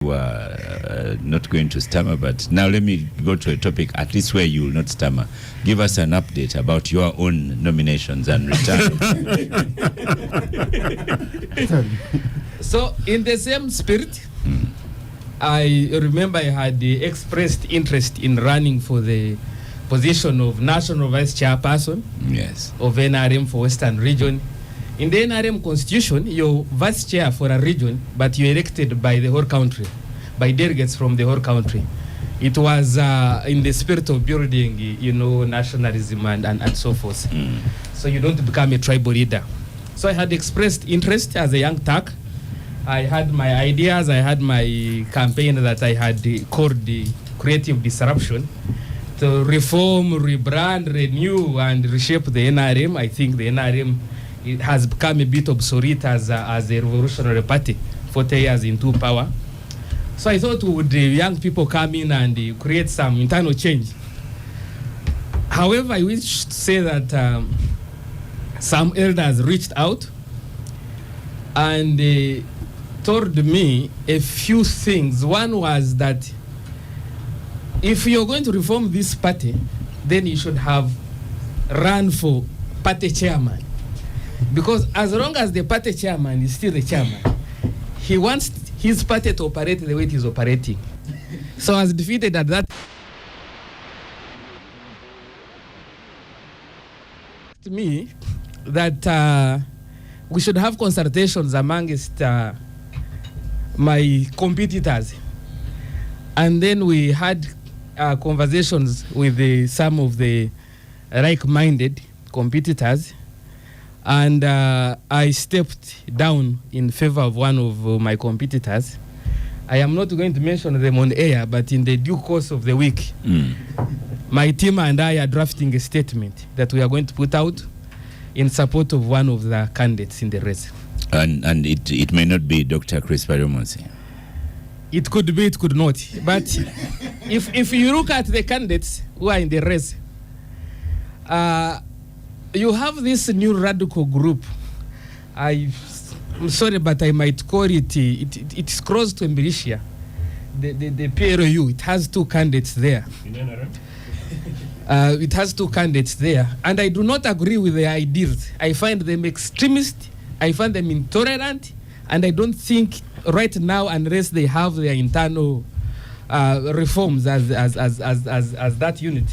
were not going to stammer, but now let me go to a topic at least where you will not stammer. Give us an update about your own nominations and return. So in the same spirit, I remember I had expressed interest in running for the position of National Vice Chairperson of NRM for Western Region. In the NRM constitution, you're vice chair for a region, but you're elected by the whole country, by delegates from the whole country. It was in the spirit of building, nationalism and so forth. So you don't become a tribal leader. So I had expressed interest as a young Turk. I had my ideas, I had my campaign that I had called the Creative Disruption to reform, rebrand, renew, and reshape the NRM. I think the NRM it has become a bit obsolete as a revolutionary party, 40 years into power. So I thought would young people come in and create some internal change. However, I wish to say that some elders reached out and told me a few things. One was that if you're going to reform this party, then you should have run for party chairman. Because as long as the party chairman is still the chairman, he wants his party to operate the way it is operating. So I was defeated at that. To me, that we should have consultations amongst my competitors. And then we had conversations with some of the like-minded competitors. And I stepped down in favor of one of my competitors. I am not going to mention them on air, but in the due course of the week, my team and I are drafting a statement that we are going to put out in support of one of the candidates in the race. And it may not be Dr. Chris Bariomonsi. It could be, it could not. But if you look at the candidates who are in the race, you have this new radical group. I'm sorry, but I might call it, it's close to militia. The PLU, it has two candidates there. It has two candidates there. And I do not agree with their ideas. I find them extremist, I find them intolerant, and I don't think right now, unless they have their internal reforms as that unit,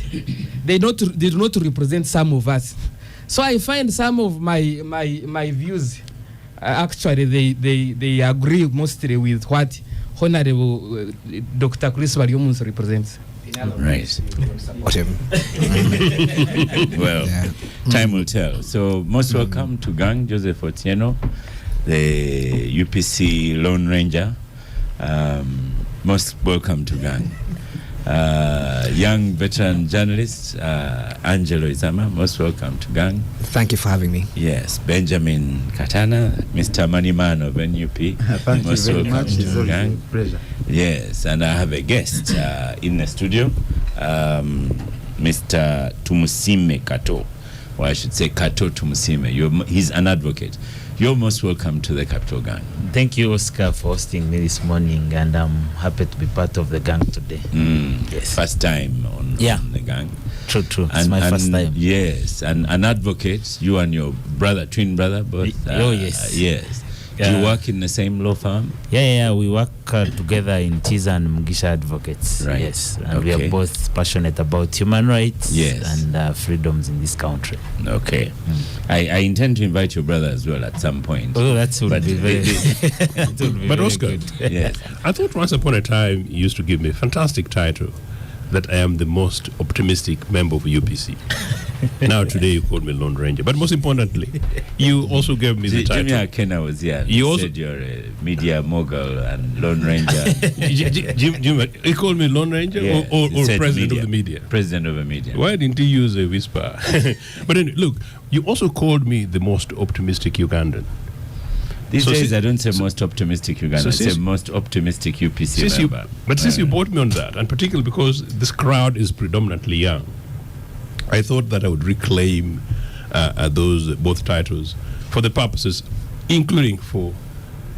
they do not represent some of us. So I find some of my views actually they agree mostly with what Honorable Dr. Chris Bariomonsi represents. Right. Well, time will tell. So most welcome to Gang, Joseph Otieno, the UPC Lone Ranger. Most welcome to Gang. Young veteran journalist, Angelo Izama, most welcome to Gang. Thank you for having me. Yes, Benjamin Katana, Mr. Moneyman of NUP. Thank most you very welcome much. to Gang. It's a pleasure. Yes, and I have a guest in the studio, Mr. Tumusime Kato, or I should say Kato Tumusime. He's an advocate. You're most welcome to the Capital Gang. Thank you, Oscar, for hosting me this morning, and I'm happy to be part of the gang today. Yes. First time on the gang. True. It's my first time. Yes, and an advocate, you and your brother, twin brother, both. Yes. Yes. Do you work in the same law firm? Yeah, we work together in Tiza and Mugisha Advocates. Right. Yes, and we are both passionate about human rights and freedoms in this country. Okay. I intend to invite your brother as well at some point. Oh, that would be very But Oscar, yes. I thought once upon a time you used to give me a fantastic title that I am the most optimistic member of UPC. Now today you called me Lone Ranger. But most importantly, you also gave me the title. Jimmy Akena was here. You said you're a media mogul and Lone Ranger. Jim, he called me Lone Ranger or president of the media? President of the media. Why didn't he use a whisper? But anyway, look, you also called me the most optimistic Ugandan. These days, I don't say most optimistic Uganda. I say most optimistic UPC member. Since you brought me on that, and particularly because this crowd is predominantly young, I thought that I would reclaim those both titles for the purposes, including for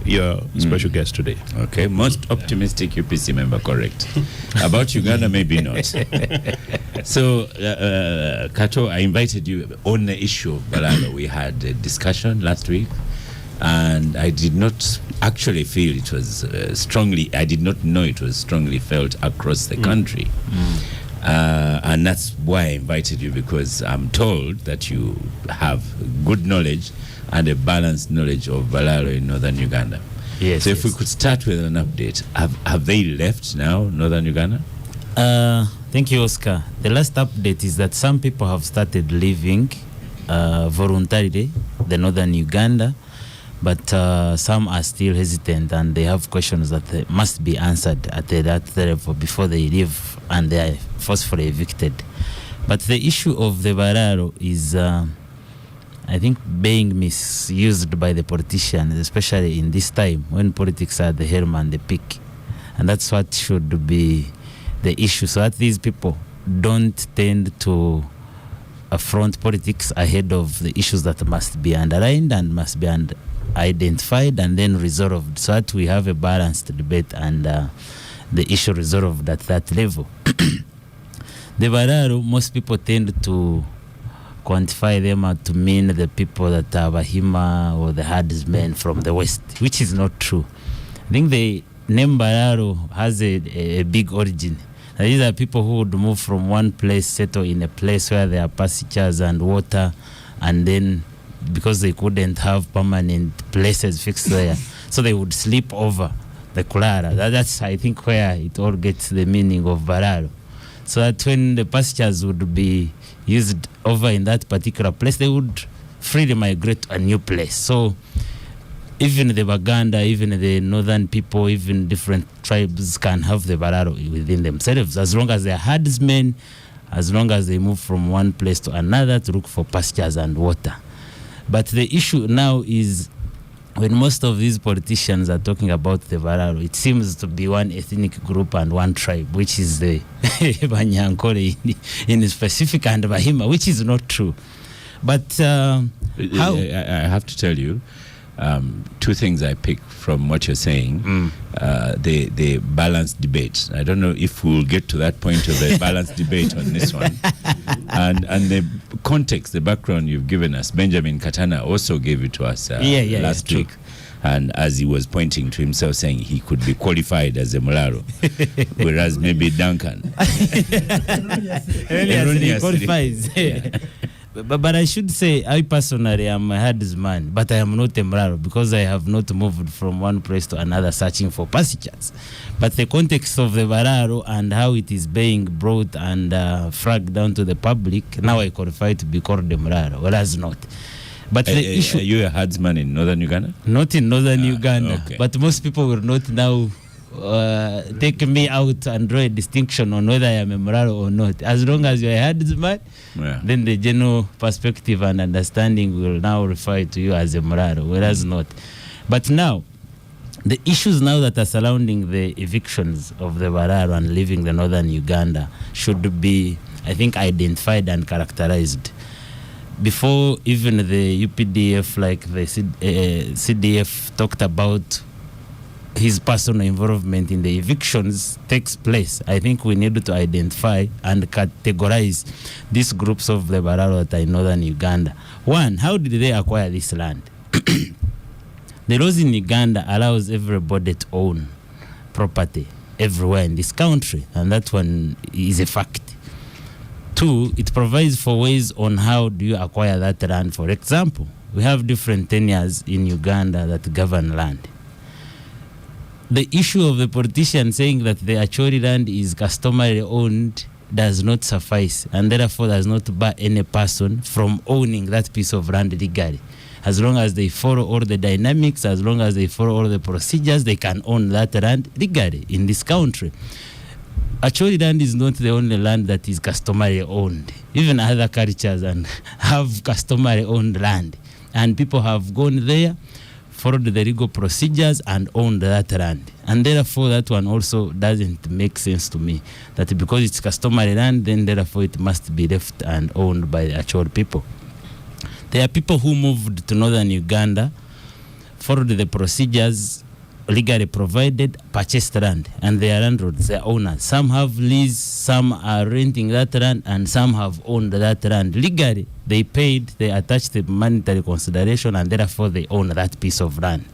your special guest today. Okay, most optimistic UPC member, correct. About Uganda, maybe not. So, Kato, I invited you on the issue of Balaalo. We had a discussion last week, and I did not actually feel it was I did not know it was strongly felt across the country. And that's why I invited you, because I'm told that you have good knowledge and a balanced knowledge of Balaalo in northern Uganda. Yes. So if we could start with an update, have they left now, northern Uganda? Thank you, Oscar. The last update is that some people have started leaving voluntarily the northern Uganda, but some are still hesitant and they have questions that must be answered at that level before they leave and they are forcefully evicted. But the issue of the Balaalo is, I think, being misused by the politicians, especially in this time when politics are the helm and the peak. And that's what should be the issue, so that these people don't tend to affront politics ahead of the issues that must be underlined and must be identified and then resolved, so that we have a balanced debate and the issue resolved at that level. The Balaalo, most people tend to quantify them to mean the people that are Bahima or the herdsmen from the west, which is not true. I think the name Balaalo has a big origin. These are people who would move from one place, settle in a place where there are pastures and water, and then because they couldn't have permanent places fixed there, so they would sleep over the Kulara. That's, I think, where it all gets the meaning of Balaalo. So that when the pastures would be used over in that particular place, they would freely migrate to a new place. So even the Baganda, even the northern people, even different tribes can have the Balaalo within themselves, as long as they are herdsmen, as long as they move from one place to another to look for pastures and water. But the issue now is, when most of these politicians are talking about the Balaalo, it seems to be one ethnic group and one tribe, which is the Banyankole in specific, and Bahima, which is not true. But how? I have to tell you, two things I pick from what you're saying. The balanced debate. I don't know if we'll get to that point of the balanced debate on this one. And the context, the background you've given us, Benjamin Katana also gave it to us last week. And as he was pointing to himself, saying he could be qualified as a Mularo, whereas maybe Duncan. Erroneously qualifies. But I should say, I personally am a herdsman, but I am not a Mularo, because I have not moved from one place to another searching for pastures. But the context of the Balaalo and how it is being brought and flagged down to the public, now I qualify to be called a Mularo, whereas not. But the issue... Are you a herdsman in northern Uganda? Not in northern Uganda, okay. But most people will not now take me out and draw a distinction on whether I am a Mularo or not. As long as you're a herdsman, then the general perspective and understanding will now refer to you as a Mularo, whereas not. But now, the issues now that are surrounding the evictions of the Balaalo and leaving the northern Uganda should be, I think, identified and characterized. Before even the UPDF, like the CDF, talked about his personal involvement in the evictions takes place, I think we need to identify and categorize these groups of the Balaalo that are in northern Uganda. One, how did they acquire this land? The laws in Uganda allows everybody to own property everywhere in this country, and that one is a fact. Two, it provides for ways on how do you acquire that land. For example, we have different tenures in Uganda that govern land. The issue of the politician saying that the Acholi land is customarily owned does not suffice, and therefore does not bar any person from owning that piece of land legally. As long as they follow all the dynamics, as long as they follow all the procedures, they can own that land legally in this country. Acholi land is not the only land that is customarily owned. Even other cultures and have customarily owned land, and people have gone there, followed the legal procedures and owned that land. And therefore that one also doesn't make sense to me, that because it's customary land, then therefore it must be left and owned by the actual people. There are people who moved to northern Uganda followed the procedures legally provided, purchased land, and they are landlords, they are owners. Some have lease, some are renting that land, and some have owned that land. Legally, they paid, they attached the monetary consideration, and therefore they own that piece of land.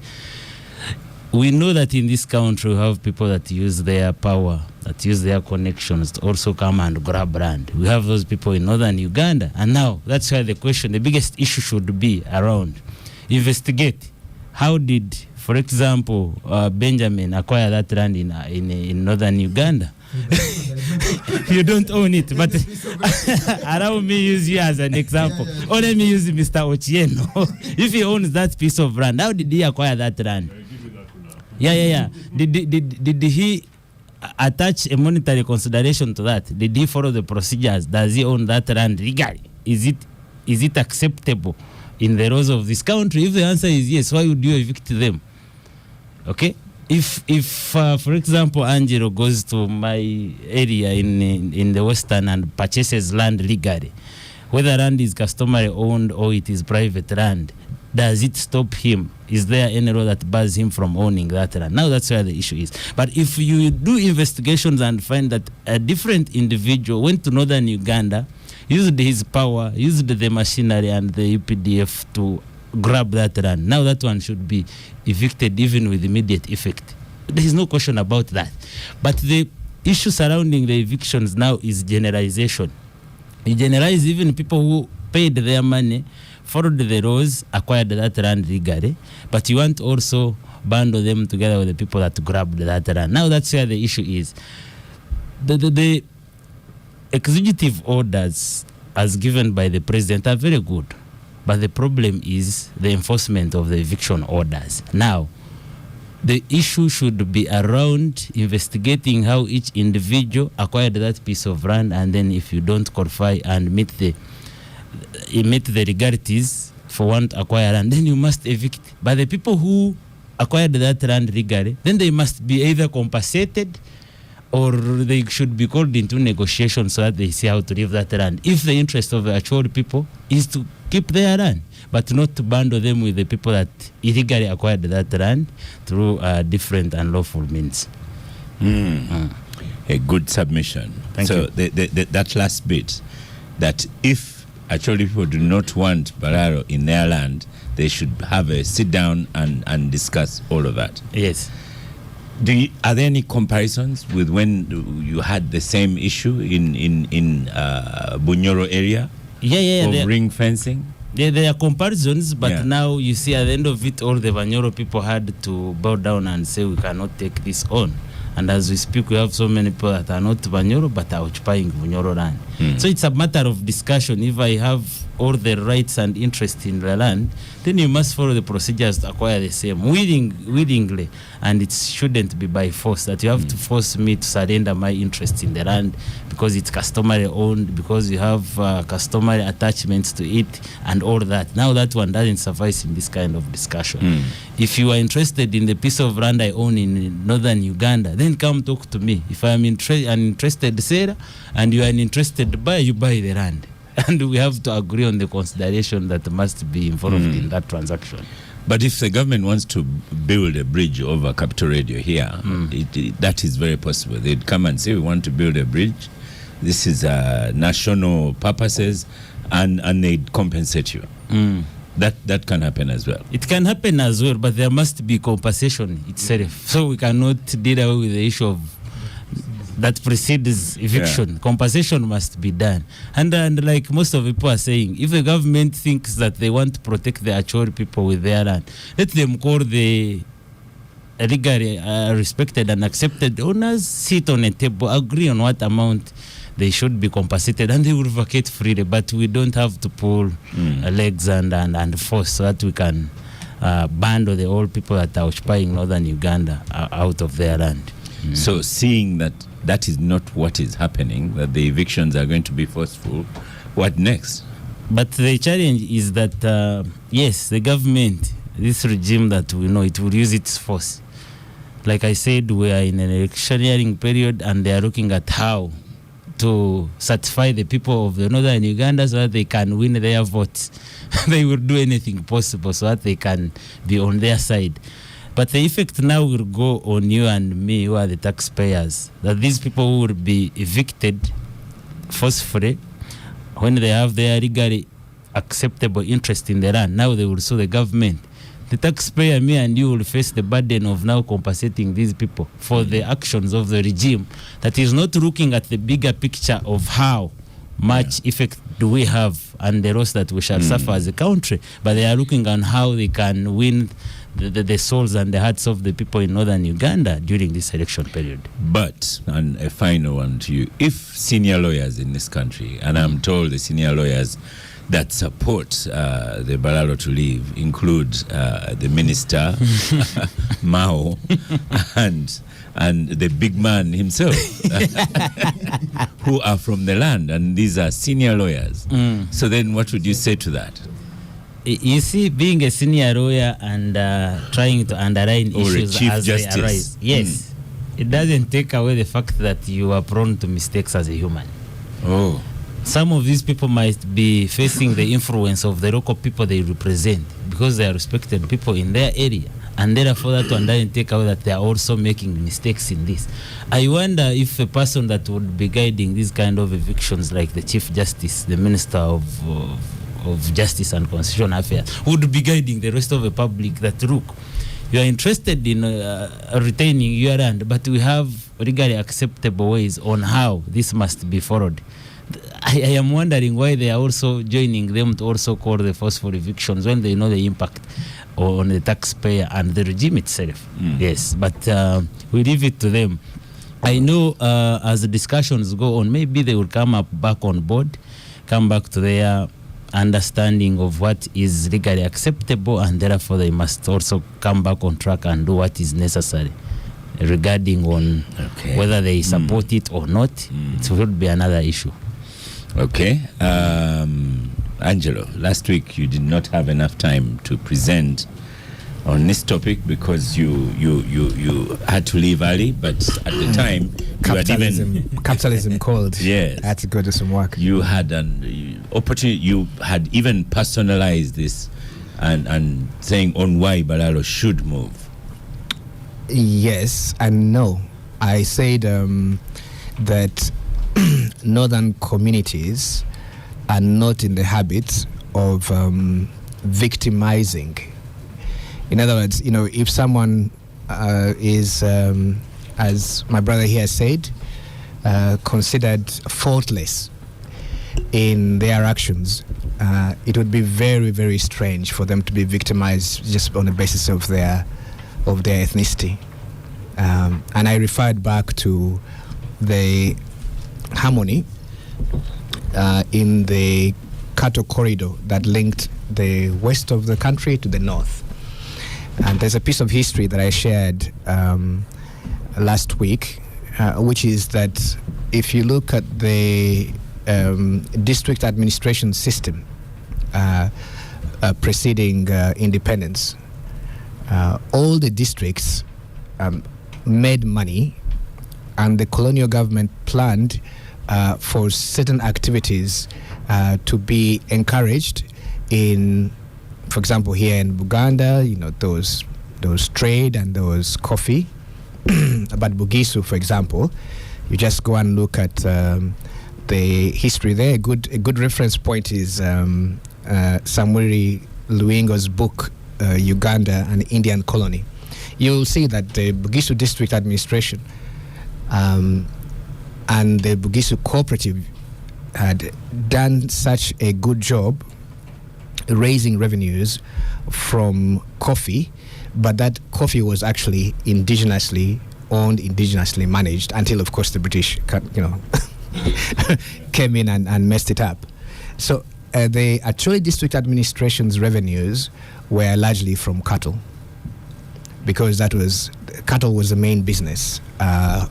We know that in this country we have people that use their power, that use their connections to also come and grab land. We have those people in northern Uganda, and now that's why the question, the biggest issue should be around investigate. How did, for example, Benjamin acquire that land in northern Uganda? You don't own it, but allow me use you as an example. Or let me use Mr. Ochieno. If he owns that piece of land, how did he acquire that land? Yeah. Did he attach a monetary consideration to that? Did he follow the procedures? Does he own that land legally? Is it acceptable in the laws of this country? If the answer is yes, why would you evict them? Okay. If for example, Angelo goes to my area in the western and purchases land legally, whether land is customary owned or it is private land, does it stop him? Is there any law that bars him from owning that land? Now that's where the issue is. But if you do investigations and find that a different individual went to northern Uganda, used his power, used the machinery and the UPDF to grab that land, now that one should be evicted even with immediate effect. There is no question about that. But the issue surrounding the evictions now is generalization. You generalize even people who paid their money, followed the laws, acquired that land legally, but you want to also bundle them together with the people that grabbed that land. Now that's where the issue is. The executive orders as given by the president are very good, but the problem is the enforcement of the eviction orders. Now, the issue should be around investigating how each individual acquired that piece of land, and then if you don't qualify and meet the legalities for one to acquire land, then you must evict. But the people who acquired that land legally, then they must be either compensated or they should be called into negotiation so that they see how to leave that land. If the interest of the actual people is to keep their land, but not to bundle them with the people that illegally acquired that land through different unlawful means. A good submission. Thank you. That last bit, that if actually people do not want Balaalo in their land, they should have a sit down and discuss all of that. Yes. Are there any comparisons with when you had the same issue in Bunyoro area? Yeah. Of ring fencing? There are comparisons, but now you see at the end of it, all the Bunyoro people had to bow down and say we cannot take this on. And as we speak, we have so many people that are not Bunyoro but are occupying Bunyoro land. So it's a matter of discussion. If I have all the rights and interest in the land, then you must follow the procedures to acquire the same willingly, and it shouldn't be by force that you have to force me to surrender my interest in the land because it's customary owned, because you have customary attachments to it and all that. Now that one doesn't suffice in this kind of discussion. If you are interested in the piece of land I own in northern Uganda, then come talk to me. If I'm an interested seller and you are an interested buyer, you buy the land. And we have to agree on the consideration that must be involved in that transaction. But if the government wants to build a bridge over Capital Radio here, that is very possible. They'd come and say, we want to build a bridge. This is national purposes, and they'd compensate you. That can happen as well. It can happen as well, but there must be compensation itself. So we cannot deal away with the issue of that precedes eviction. Compensation must be done. And like most of people are saying, if the government thinks that they want to protect the actual people with their land, let them call the legally respected and accepted owners, sit on a table, agree on what amount they should be compensated, and they will vacate freely. But we don't have to pull legs and force so that we can bundle the old people that are occupying northern Uganda out of their land. So seeing that is not what is happening, that the evictions are going to be forceful, what next? But the challenge is that, yes, the government, this regime that we know, it will use its force. Like I said, we are in an electioneering period and they are looking at how to satisfy the people of the northern Uganda so that they can win their votes. They will do anything possible so that they can be on their side. But the effect now will go on you and me, who are the taxpayers, that these people will be evicted forcefully when they have their legally acceptable interest in the land. Now they will sue the government. The taxpayer, me and you, will face the burden of now compensating these people for the actions of the regime that is not looking at the bigger picture of how much effect do we have and the loss that we shall suffer as a country, but they are looking on how they can win the souls and the hearts of the people in northern Uganda during this election period. But, and a final one to you, if senior lawyers in this country, and I'm told the senior lawyers that support the Balaalo to leave include the minister, Mao, and the big man himself, who are from the land, and these are senior lawyers. So then what would you say to that? You see, being a senior lawyer and trying to underline or issues a chief as justice. they arise, yes, it doesn't take away the fact that you are prone to mistakes as a human. Oh. Some of these people might be facing the influence of the local people they represent because they are respected people in their area, and therefore that one doesn't take away that they are also making mistakes in this. I wonder if a person that would be guiding these kind of evictions, like the Chief Justice, the Minister of Justice and Constitutional Affairs, would be guiding the rest of the public that, look, you are interested in retaining your land, but we have legally acceptable ways on how this must be followed. I am wondering why they are also joining them to also call the forceful evictions when they know the impact on the taxpayer and the regime itself. Yes, but we leave it to them. I know as the discussions go on, maybe they will come up back on board, come back to their understanding of what is legally acceptable, and therefore they must also come back on track and do what is necessary regarding on whether they support it or not. It will be another issue. Okay. Angelo, last week you did not have enough time to present on this topic because you had to leave early, but at the time capitalism called. Yes, I had to go do some work. You had an opportunity. You had even personalized this and saying on why Balaalo should move. Yes and no. I said that northern communities are not in the habit of victimizing. In other words, if someone is, as my brother here said, considered faultless in their actions, it would be very, very strange for them to be victimized just on the basis of their ethnicity. And I referred back to the harmony in the cattle corridor that linked the west of the country to the north. And there's a piece of history that I shared last week, which is that if you look at the district administration system preceding independence, all the districts made money, and the colonial government planned for certain activities to be encouraged in, for example, here in Uganda, those trade and those coffee. But Bugisu, for example, you just go and look at the history there. A good reference point is Samuel Luingo's book, Uganda, an Indian Colony. You'll see that the Bugisu district administration and the Bugisu cooperative had done such a good job raising revenues from coffee, but that coffee was actually indigenously owned, indigenously managed, until of course the British came in and messed it up. So the Acholi district administration's revenues were largely from cattle, because cattle was the main business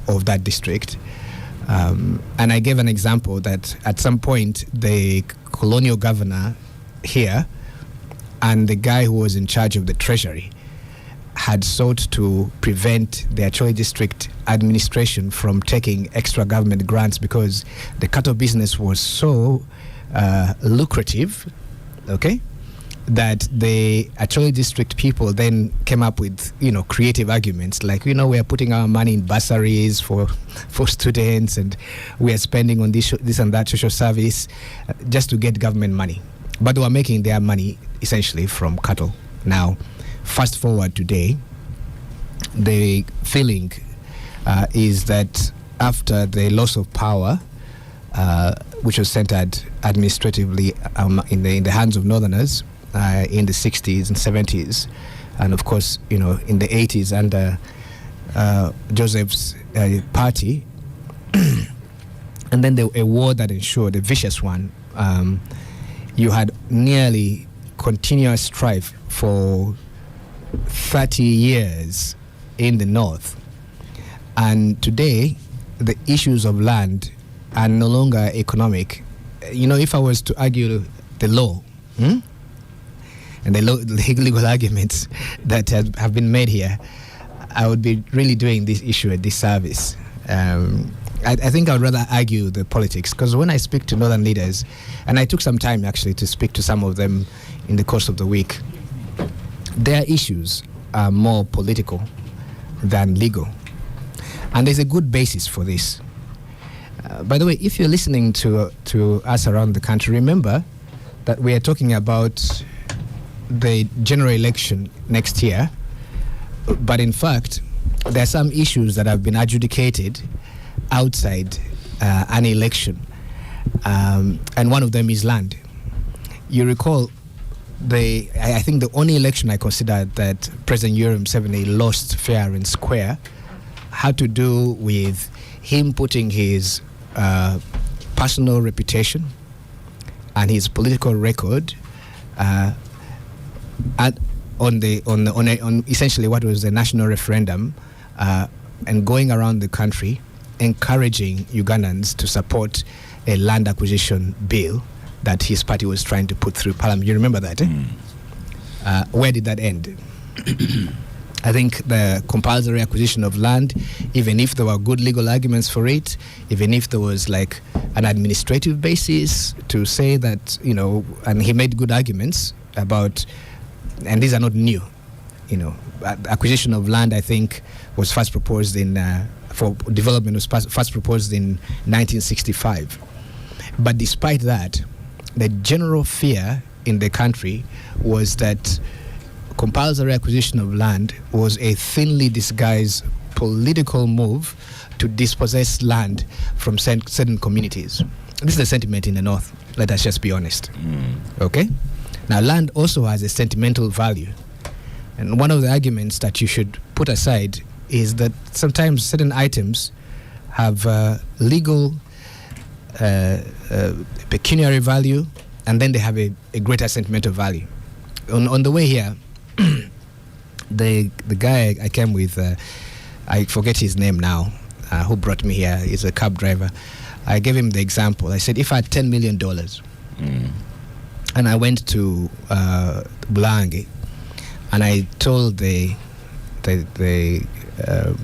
of that district. And I gave an example that at some point the colonial governor here and the guy who was in charge of the treasury had sought to prevent the Acholi district administration from taking extra government grants because the cattle business was so lucrative, okay, that the Acholi district people then came up with, creative arguments like, we are putting our money in bursaries for students, and we are spending on this and that social service just to get government money. But they were making their money essentially from cattle. Now, fast forward today, the feeling is that after the loss of power, which was centered administratively in the hands of Northerners in the 60s and 70s, and of course, in the 80s under Joseph's party, and then a war that ensured, a vicious one. You had nearly continuous strife for 30 years in the north, and today the issues of land are no longer economic. If I was to argue the law and the legal arguments that have been made here, I would be really doing this issue a disservice. I think I would rather argue the politics, because when I speak to northern leaders, and I took some time actually to speak to some of them in the course of the week, their issues are more political than legal. And there's a good basis for this. By the way, if you're listening to us around the country, remember that we are talking about the general election next year, but in fact, there are some issues that have been adjudicated outside an election, and one of them is land. You recall, I think the only election I consider that President Yoweri Museveni lost fair and square had to do with him putting his personal reputation and his political record on essentially what was a national referendum, and going around the country encouraging Ugandans to support a land acquisition bill that his party was trying to put through Parliament. You remember that? Where did that end? I think the compulsory acquisition of land, even if there were good legal arguments for it, even if there was like an administrative basis to say that, and he made good arguments about, and these are not new, acquisition of land, I think, was first proposed for development was first proposed in 1965. But despite that, the general fear in the country was that compulsory acquisition of land was a thinly disguised political move to dispossess land from certain communities. This is the sentiment in the north, let us just be honest. Okay? Now, land also has a sentimental value. And one of the arguments that you should put aside is that sometimes certain items have legal pecuniary value, and then they have a greater sentimental value. On the way here, the guy I came with, I forget his name now, who brought me here, is a cab driver. I gave him the example. I said, if I had $10 million and I went to Bulange and I told the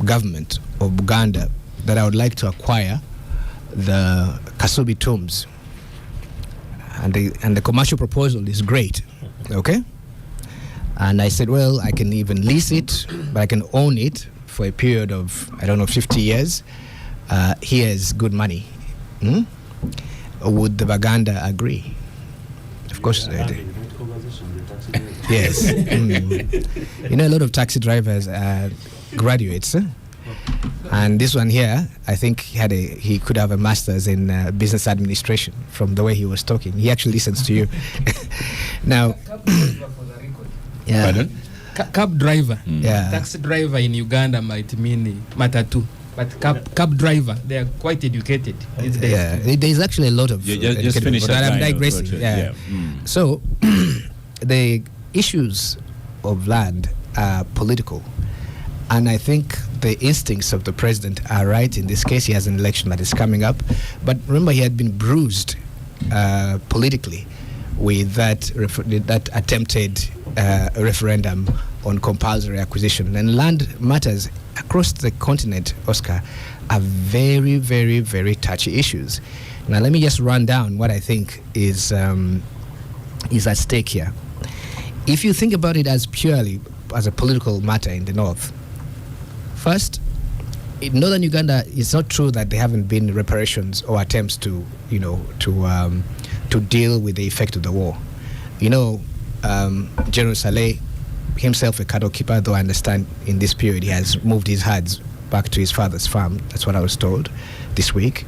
government of Uganda that I would like to acquire the Kasubi tombs, and the commercial proposal is great, okay? And I said, well, I can even lease it, but I can own it for a period of, 50 years. Here's good money. Would the Baganda agree? Of course they do. Yes. A lot of taxi drivers are graduates. And this one here, I think he could have a master's in business administration from the way he was talking. He actually listens to you. Now, yeah. Cab driver. Yeah. Taxi driver in Uganda might mean matatu. But cab driver, they are quite educated these days. Yeah, there's actually a lot of just finish that. I'm digressing. Yeah. So, the issues of land are political. And I think the instincts of the president are right. In this case, he has an election that is coming up. But remember, he had been bruised politically with that attempted referendum on compulsory acquisition. And land matters across the continent, Oscar, are very, very, very touchy issues. Now, let me just run down what I think is at stake here. If you think about it as purely as a political matter in the north, first, in northern Uganda, it's not true that there haven't been reparations or attempts to deal with the effect of the war. General Saleh, himself a cattle keeper, though I understand in this period he has moved his herds back to his father's farm. That's what I was told this week.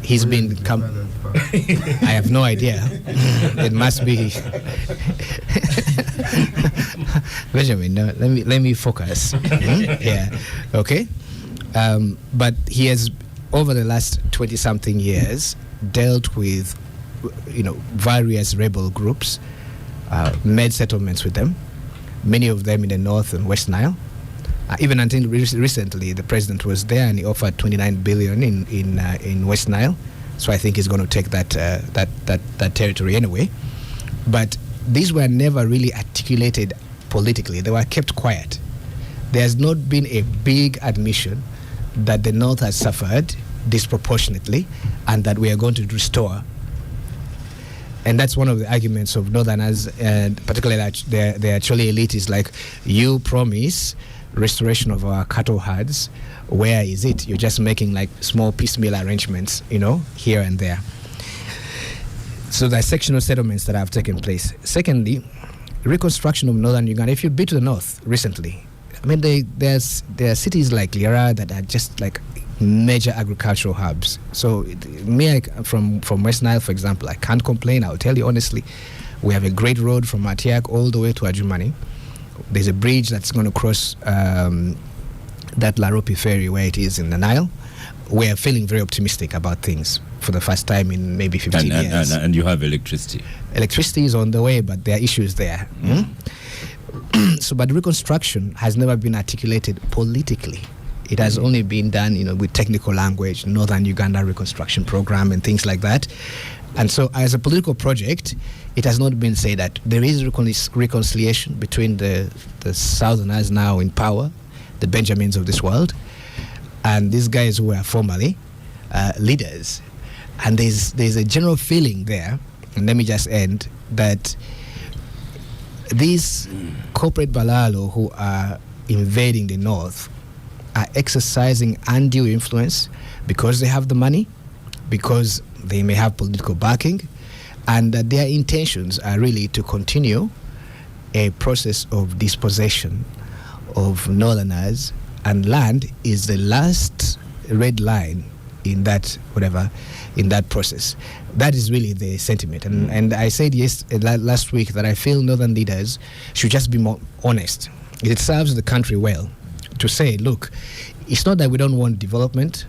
He's been I have no idea. It must be Benjamin. No, let me focus. Yeah. Okay. But he has, over the last 20-something years, dealt with various rebel groups, made settlements with them, many of them in the north and West Nile. Even until recently, the president was there and he offered 29 billion in West Nile. So I think he's going to take that territory anyway. But these were never really articulated politically. They were kept quiet. There has not been a big admission that the North has suffered disproportionately and that we are going to restore. And that's one of the arguments of Northerners, and particularly the actually elite is like, you promise restoration of our cattle herds. Where is it? You're just making like small piecemeal arrangements, here and there. So there are sectional settlements that have taken place. Secondly, reconstruction of northern Uganda. If you've been to the north recently, I mean, there are cities like Lira that are just like major agricultural hubs. So from West Nile, for example, I can't complain. I'll tell you honestly, we have a great road from Matiak all the way to Adjumani. There's a bridge that's going to cross that Laropi ferry where it is in the Nile. We are feeling very optimistic about things for the first time in maybe 15 years. And you have electricity. Electricity is on the way, but there are issues there. So, but reconstruction has never been articulated politically. It has only been done, with technical language, Northern Uganda Reconstruction Program and things like that. And so, as a political project, it has not been said that there is reconciliation between the Southerners now in power, the Benjamins of this world, and these guys who are formerly leaders. And there's a general feeling there, and let me just end, that these corporate Balaalo who are invading the north are exercising undue influence because they have the money, because they may have political backing, and that their intentions are really to continue a process of dispossession of northerners, and land is the last red line in that process. That is really the sentiment. And I said last week that I feel northern leaders should just be more honest. It serves the country well to say, look, it's not that we don't want development.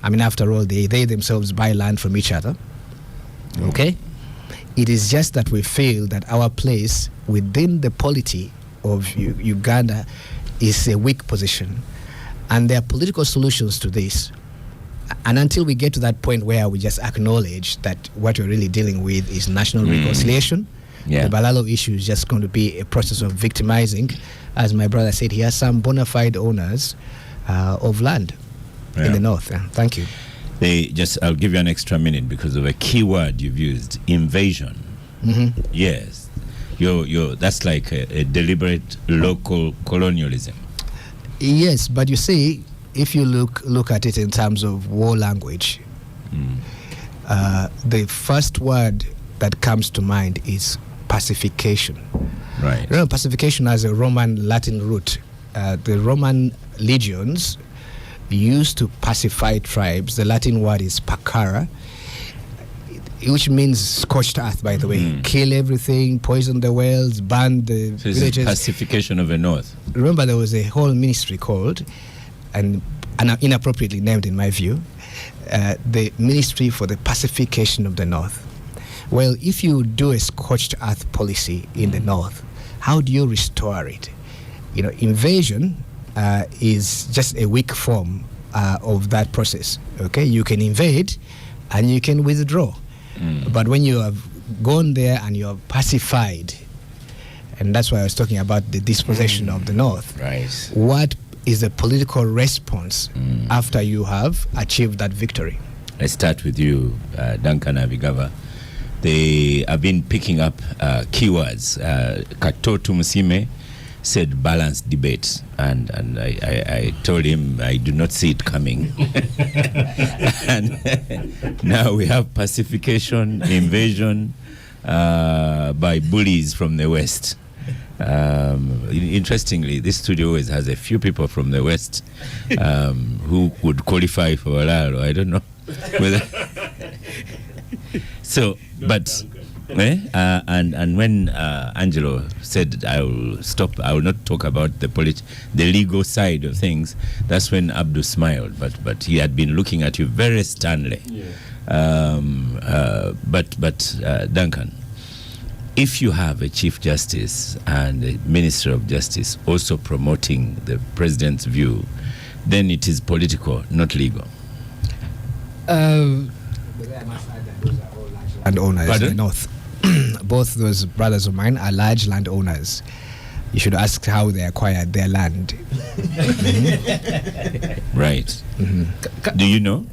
I mean, after all, they themselves buy land from each other. Okay? It is just that we feel that our place within the polity of Uganda is a weak position. And there are political solutions to this. And until we get to that point where we just acknowledge that what we're really dealing with is national reconciliation, the Balaalo issue is just going to be a process of victimizing. As my brother said, he has some bona fide owners of land in the north. Thank you. I'll give you an extra minute because of a key word you've used, invasion. Yes. That's like a deliberate local colonialism. Yes, but you see, if you look at it in terms of war language, the first word that comes to mind is pacification. Right. You know, pacification has a Roman Latin root. The Roman legions used to pacify tribes. The Latin word is pacara, which means scorched earth, by the way. Kill everything, poison the wells, burn the villages. Pacification of the north. Remember, there was a whole ministry called, and inappropriately named in my view, the Ministry for the Pacification of the North. Well, if you do a scorched earth policy in the north, how do you restore it? Invasion is just a weak form of that process. Okay, you can invade and you can withdraw. But when you have gone there and you have pacified, and that's why I was talking about the dispossession of the North. Right. What is the political response after you have achieved that victory? Let's start with you, Duncan Abigava. They have been picking up keywords. Katotu Musime said balanced debate, and I told him I do not see it coming. And now we have pacification, invasion by bullies from the West. Interestingly, this studio always has a few people from the West who would qualify for Balaalo. I don't know whether. So, but and when Angelo said I will stop, I will not talk about the legal side of things, that's when Abdu smiled. But he had been looking at you very sternly. Yeah. But Duncan, if you have a Chief Justice and a Minister of Justice also promoting the President's view, then it is political, not legal. Landowners Pardon? in the North. Both those brothers of mine are large landowners. You should ask how they acquired their land. Right. Do you know?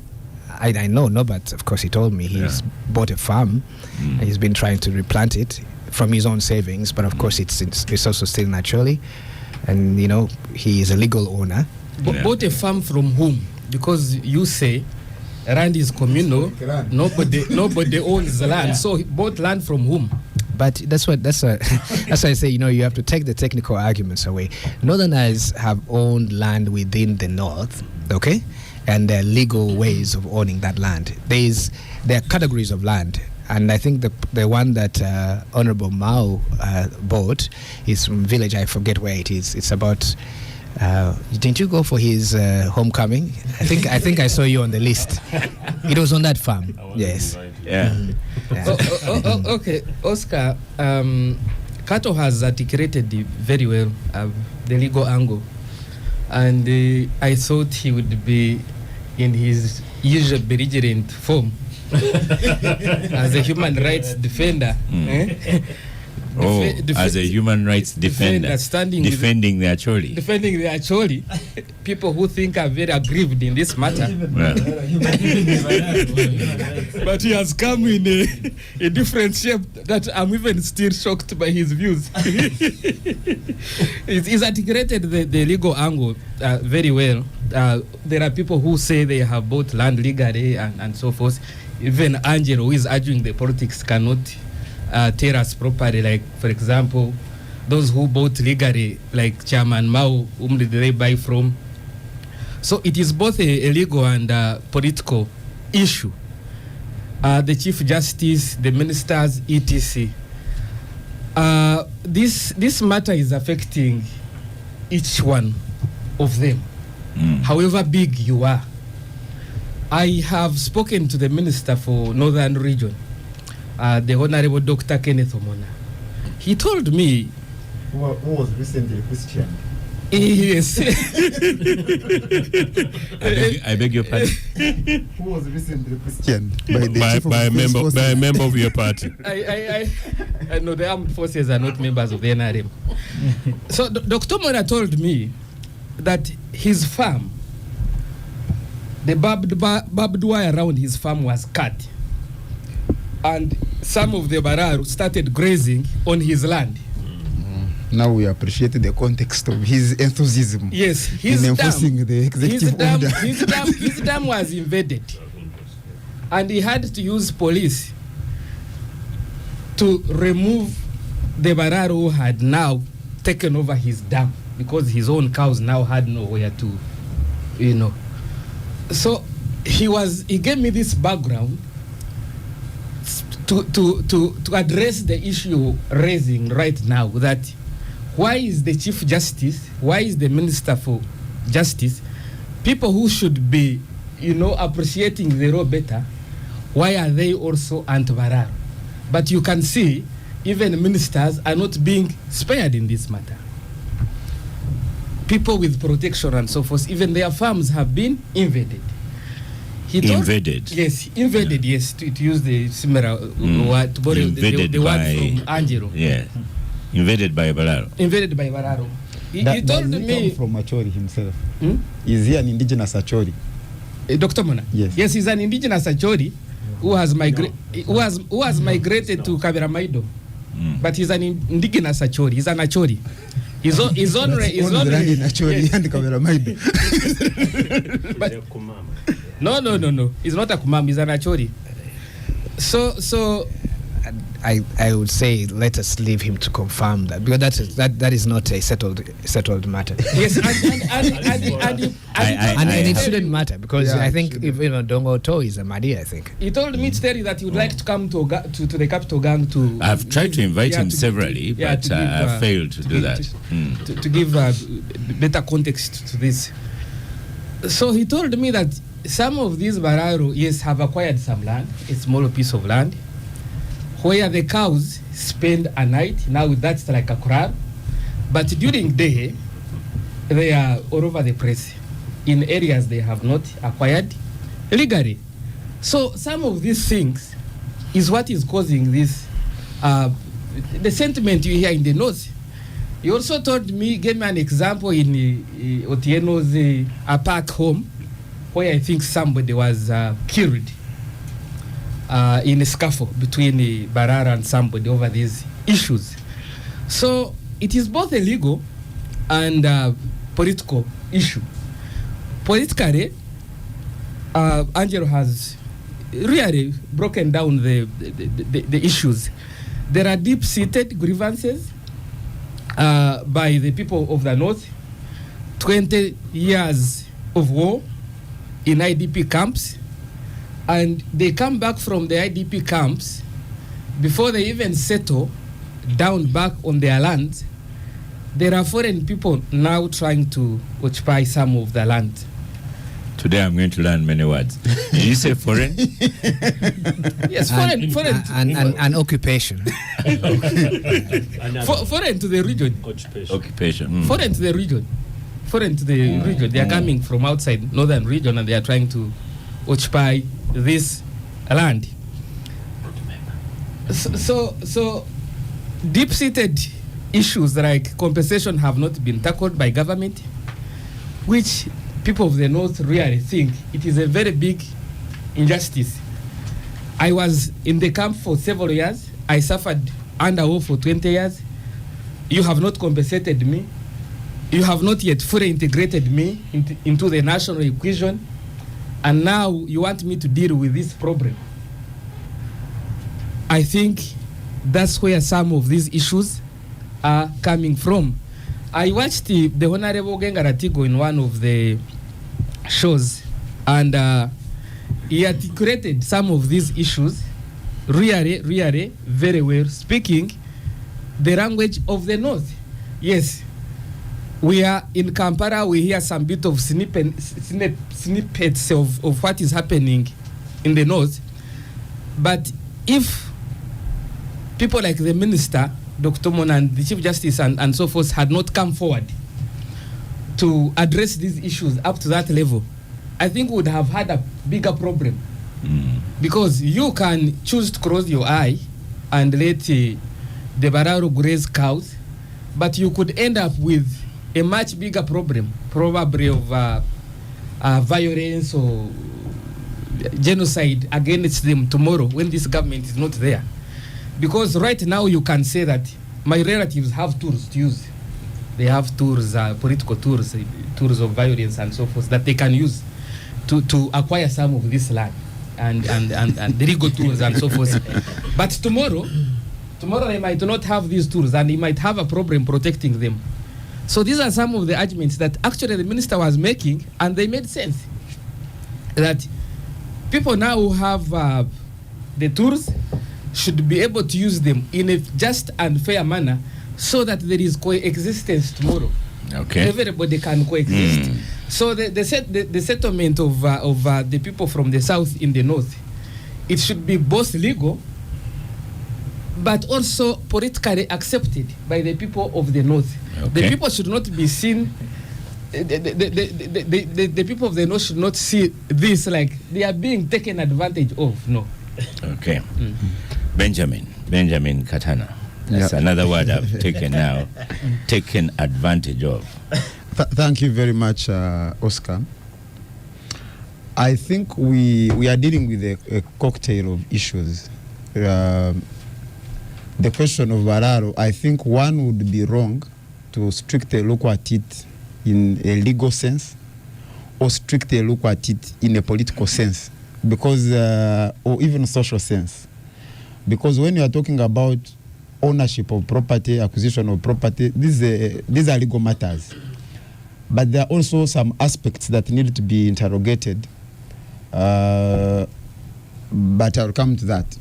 I know, but of course he told me he's bought a farm and he's been trying to replant it from his own savings, but of course it's also still naturally, and he is a legal owner. Bought a farm from whom? Because you say land is communal, nobody owns the land, so he bought land from whom? But that's why I say, you have to take the technical arguments away. Northerners have owned land within the North, okay? And there are legal ways of owning that land. There are categories of land. And I think the one that Honorable Mao bought is from village, I forget where it is. It's about, didn't you go for his homecoming? I think I saw you on the list. It was on that farm. Yes. Yeah. Okay, Oscar, Kato has articulated very well the legal angle, and I thought he would be in his usual belligerent form as a human rights defender. As a human rights defender, defending the Acholi. People who think are very aggrieved in this matter. But he has come in a different shape that I'm even still shocked by his views. He's articulated the legal angle very well. There are people who say they have bought land legally and so forth. Even Angelo, who is arguing the politics, cannot tell us properly. Like, for example, those who bought legally, like Chairman Mao, whom did they buy from? So it is both a legal and political issue. The Chief Justice, the ministers, etc. This matter is affecting each one of them, however big you are. I have spoken to the Minister for Northern Region, the Honorable Dr. Kenneth Omona. He told me... Who was recently Christian? Yes. I beg your pardon? Who was recently Christian? By a member of your party. I know the armed forces are not members of the NRM. So Dr. Mona told me that his farm, the barbed wire around his farm was cut, and some of the Balaalo started grazing on his land. Now we appreciate the context of his enthusiasm. Yes, in enforcing the executive order. His dam was invaded, and he had to use police to remove the Balaalo who had now taken over his dam, because his own cows now had nowhere to, So he gave me this background to address the issue raising right now, that why is the Chief Justice, why is the Minister for Justice, people who should be, appreciating the law better, why are they also anti-Balaalo? But you can see even ministers are not being spared in this matter. People with protection and so forth, even their farms have been invaded. He told, invaded. Yes, invaded. Yes, to use the similar word, to borrow the word from Angelo. Yeah, invaded by Balaalo. Invaded by Balaalo. He told does he me come from Acholi himself. Is he an indigenous Acholi? Dr. Mona. Yes, he's an indigenous Acholi who has migrated to Kaberamaido. But he's an indigenous Acholi. He's an Acholi. His own land in Acholi and Kaberamaido. But no. He's not a Kumam. He's an Acholi. So I would say let us leave him to confirm that, because that is not a settled matter. Yes, and it shouldn't matter, because I think if Dongo To is a Madi, I think. He told me to tell you that he would like to come to the capital gang to. I've tried to invite him severally, but I failed to do that. To give better context to this. So he told me that some of these Balaalo, yes, have acquired some land, a small piece of land, where the cows spend a night. Now that's like a corral, but during day they are all over the place in areas they have not acquired legally. So some of these things is what is causing this the sentiment you hear in the north. He also gave me an example in Otieno's park home, where I think somebody was killed in a scuffle between Balaalo and somebody over these issues. So it is both a legal and political issue. Politically, Angelo has really broken down the issues. There are deep-seated grievances by the people of the North, 20 years of war in IDP camps, and they come back from the IDP camps before they even settle down back on their land. There are foreign people now trying to occupy some of the land. Today I'm going to learn many words. Did you say foreign? Yes, foreign. And occupation. Foreign to the region. Occupation. Foreign to the region. Foreign to the region. They are coming from outside northern region and they are trying to occupy this land. So deep-seated issues like compensation have not been tackled by government, which people of the North really think it is a very big injustice. I was in the camp for several years. I suffered under war for 20 years. You have not compensated me. You have not yet fully integrated me into the national equation. And now you want me to deal with this problem. I think that's where some of these issues are coming from. I watched the Honorable Gengaratigo in one of the shows, and he articulated some of these issues really very well, speaking the language of the North. Yes, we are in Kampala, we hear some bit of snippets of what is happening in the North. But if people like the Minister, Dr. Mona, and the Chief Justice and so forth had not come forward to address these issues up to that level, I think we would have had a bigger problem. Because you can choose to close your eye and let the Balaalo graze cows, but you could end up with a much bigger problem, probably of violence or genocide against them tomorrow when this government is not there. Because right now you can say that my relatives have tools to use. They have tools, political tools, tools of violence and so forth that they can use to acquire some of this land and the legal tools and so forth. But tomorrow they might not have these tools and they might have a problem protecting them. So these are some of the arguments that actually the minister was making, and they made sense. That people now who have the tools should be able to use them in a just and fair manner, so that there is coexistence tomorrow. Okay. Everybody can coexist. So the settlement of the people from the south in the north, it should be both legal, but also politically accepted by the people of the north. Okay. The people should not be seen the people of the north should not see this like they are being taken advantage of. No. Okay. Benjamin Katana. That's another word I've taken now. Taken advantage of. Thank you very much, Oscar. I think we are dealing with a cocktail of issues. The question of Balaalo, I think one would be wrong to strictly look at it in a legal sense or strictly look at it in a political sense, because or even social sense. Because when you are talking about ownership of property, acquisition of property, these are legal matters. But there are also some aspects that need to be interrogated. But I'll come to that.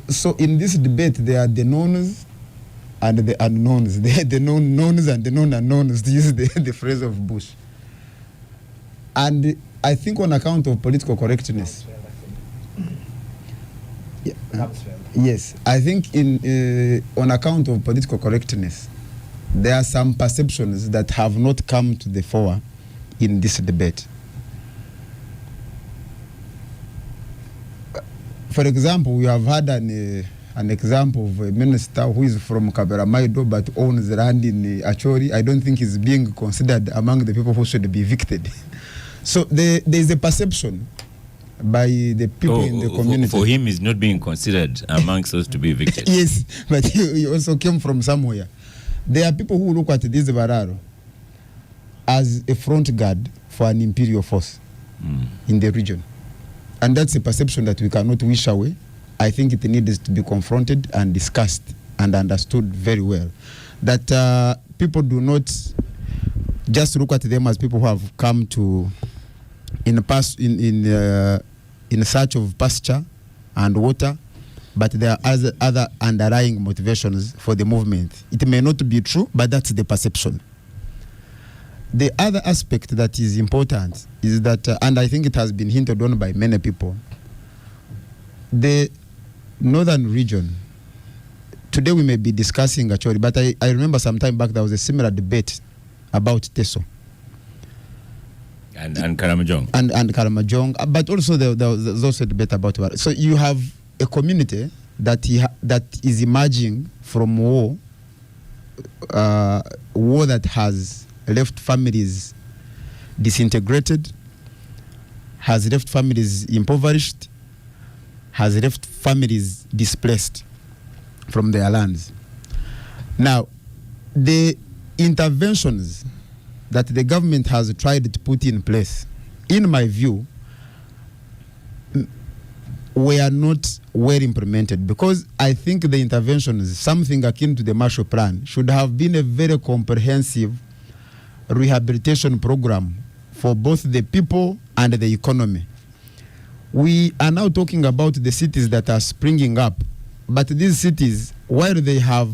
So in this debate, there are the knowns and the unknowns. The known knowns and the known unknowns, to use the phrase of Bush. And I think on account of political correctness, yes, I think on account of political correctness, there are some perceptions that have not come to the fore in this debate. For example, we have had an example of a minister who is from Kaberamaido but owns land in Achori. I don't think he's being considered among the people who should be evicted. So there is a perception by the people in the community. For him, he's not being considered amongst those to be evicted. Yes, but he also came from somewhere. There are people who look at this Balaalo as a front guard for an imperial force in the region. And that's a perception that we cannot wish away. I think it needs to be confronted and discussed and understood very well. That people do not just look at them as people who have come to in search of pasture and water, but there are other underlying motivations for the movement. It may not be true, but that's the perception. The other aspect that is important is that, and I think it has been hinted on by many people, the northern region, today we may be discussing Achori, but I remember some time back there was a similar debate about Teso. And Karamajong. And Karamajong, but also there was also a debate about Balaalo. So you have a community that is emerging from war that has left families disintegrated, has left families impoverished, has left families displaced from their lands. Now, the interventions that the government has tried to put in place, in my view, were not well implemented, because I think the interventions, something akin to the Marshall Plan, should have been a very comprehensive rehabilitation program for both the people and the economy. We are now talking about the cities that are springing up, but these cities, while they have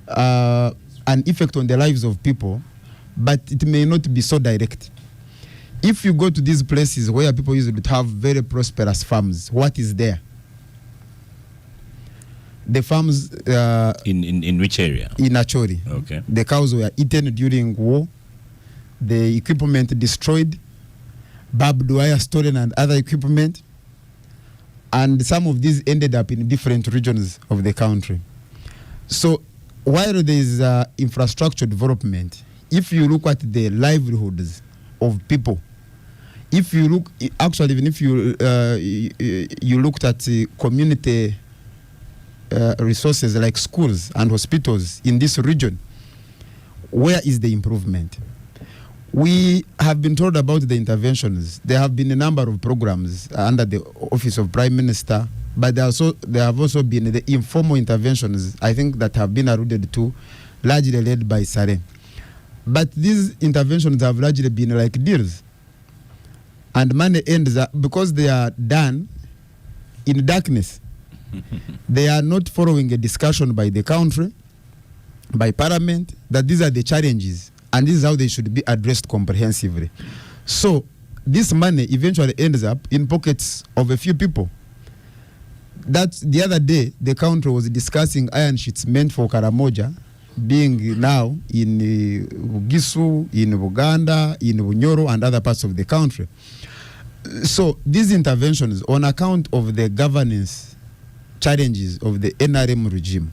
an effect on the lives of people, but it may not be so direct. If you go to these places where people used to have very prosperous farms, what is there? The farms in which area? In Achori. Okay. The cows were eaten during war, the equipment destroyed, barbed wire stolen and other equipment, and some of these ended up in different regions of the country. So while there is infrastructure development, if you look at the livelihoods of people, if you look, actually, even if you looked at community resources like schools and hospitals in this region, where is the improvement? We have been told about the interventions. There have been a number of programs under the Office of Prime Minister, but there have also been the informal interventions, I think, that have been alluded to, largely led by Sare. But these interventions have largely been like deals. And money ends up, because they are done in darkness. They are not following a discussion by the country, by parliament, that these are the challenges and this is how they should be addressed comprehensively. So this money eventually ends up in pockets of a few people. That the other day, the country was discussing iron sheets meant for Karamoja being now in Bugisu, in Uganda, in Bunyoro, and other parts of the country. So these interventions, on account of the governance challenges of the NRM regime,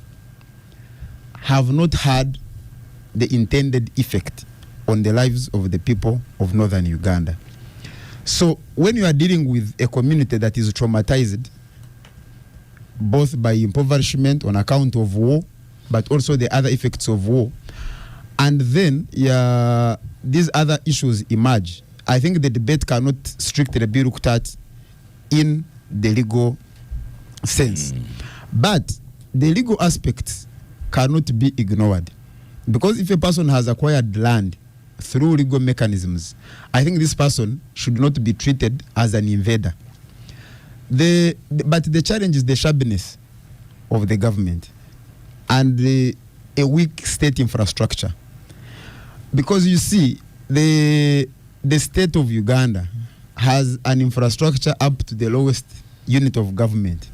have not had the intended effect on the lives of the people of northern Uganda. So when you are dealing with a community that is traumatized, both by impoverishment on account of war, but also the other effects of war, and then these other issues emerge, I think the debate cannot strictly be looked at in the legal sense. But the legal aspects cannot be ignored. Because if a person has acquired land through legal mechanisms, I think this person should not be treated as an invader. But the challenge is the shabbiness of the government and a weak state infrastructure. Because you see, the state of Uganda has an infrastructure up to the lowest unit of government,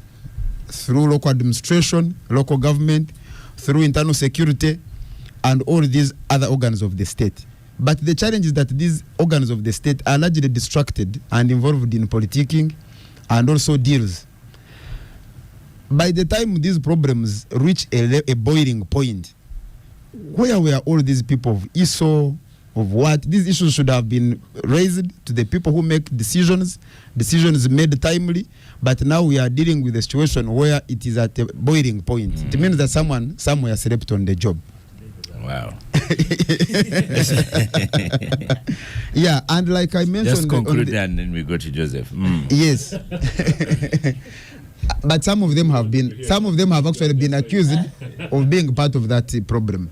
through local administration, local government, through internal security, and all these other organs of the state. But the challenge is that these organs of the state are largely distracted and involved in politicking and also deals. By the time these problems reach a boiling point, where were all these people of ISO, of what? These issues should have been raised to the people who make decisions made timely, but now we are dealing with a situation where it is at a boiling point. It means that someone somewhere slept on the job. Wow. Yeah, and like I mentioned, just conclude and then we go to Joseph. Yes. But some of them have actually been accused of being part of that problem.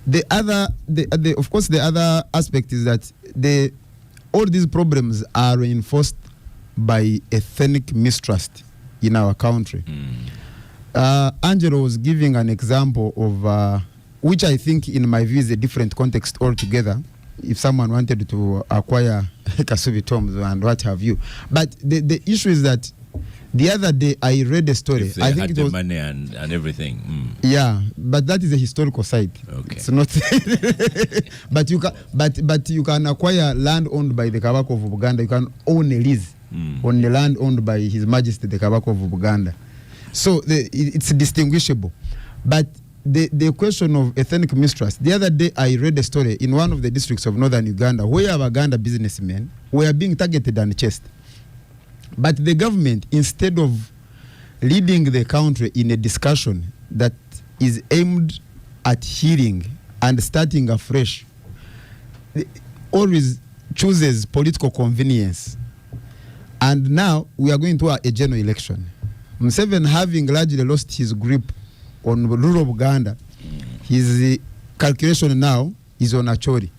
Of course, the other aspect is that all these problems are reinforced by ethnic mistrust in our country. Angelo was giving an example of which I think, in my view, is a different context altogether. If someone wanted to acquire Kasubi tombs and what have you, but the issue is that the other day I read a story. I think it was money and everything. Yeah, but that is a historical site. Okay. It's not. but you can acquire land owned by the Kabaka of Uganda. You can own a lease on the land owned by His Majesty the Kabaka of Uganda. So it's distinguishable. But the question of ethnic mistrust. The other day I read a story in one of the districts of northern Uganda where Uganda businessmen were being targeted and chased. But the government, instead of leading the country in a discussion that is aimed at healing and starting afresh, always chooses political convenience. And now we are going to a general election. Museveni, having largely lost his grip on rural Uganda, his calculation now is on Acholi.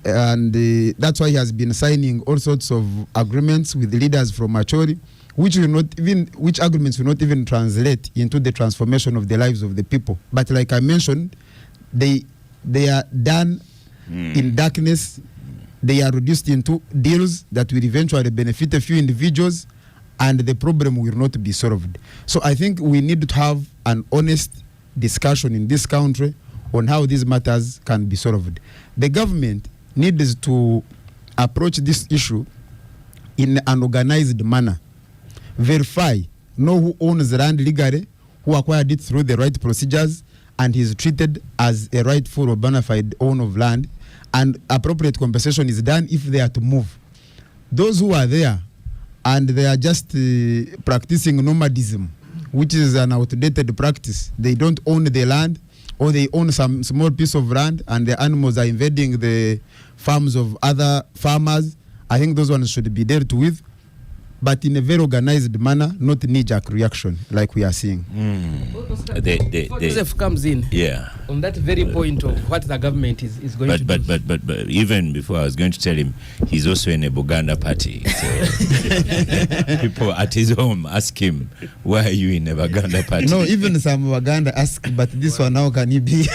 And that's why he has been signing all sorts of agreements with leaders from Acholi, which agreements will not even translate into the transformation of the lives of the people. But like I mentioned, they are done in darkness. They are reduced into deals that will eventually benefit a few individuals, and the problem will not be solved. So I think we need to have an honest discussion in this country on how these matters can be solved. The government needs to approach this issue in an organized manner. Verify, know who owns the land legally, who acquired it through the right procedures, and is treated as a rightful or bona fide owner of land, and appropriate compensation is done if they are to move. Those who are there and they are just practicing nomadism, which is an outdated practice. They don't own the land, or they own some small piece of land and the animals are invading the farms of other farmers. I think those ones should be dealt with, but in a very organized manner, not knee-jerk reaction like we are seeing. Joseph comes in. Yeah. On that very point of what the government is going to do. But even before, I was going to tell him he's also in a Buganda party. So people at his home ask him, "Why are you in a Buganda party?" No, even some Buganda ask, but this one now can he be?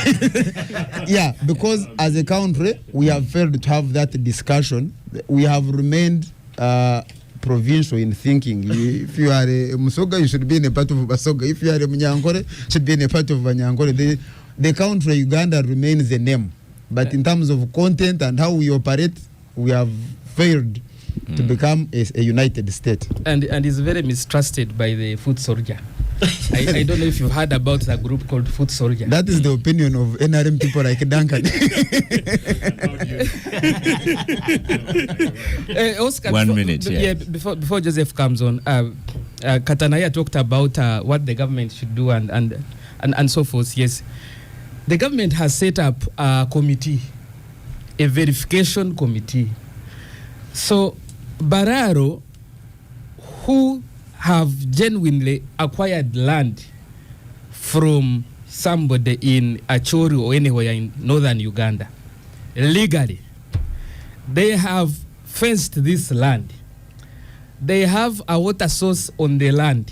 Yeah, because as a country, we have failed to have that discussion. We have remained provincial in thinking. If you are a Musoga, you should be in a part of Basoga. If you are a Munyankore, you should be in a part of Banyankore. the country Uganda remains the name, but in terms of content and how we operate, we have failed to become a united state. And is very mistrusted by the foot soldier. I don't know if you've heard about the group called Foot Soldier. That is the opinion of NRM people like Duncan. Oscar, 1 minute. Before Joseph comes on, Katanaya talked about what the government should do and so forth. Yes, the government has set up a committee, a verification committee. So Balaalo, who have genuinely acquired land from somebody in Acholi or anywhere in northern Uganda, legally, they have fenced this land. They have a water source on the land,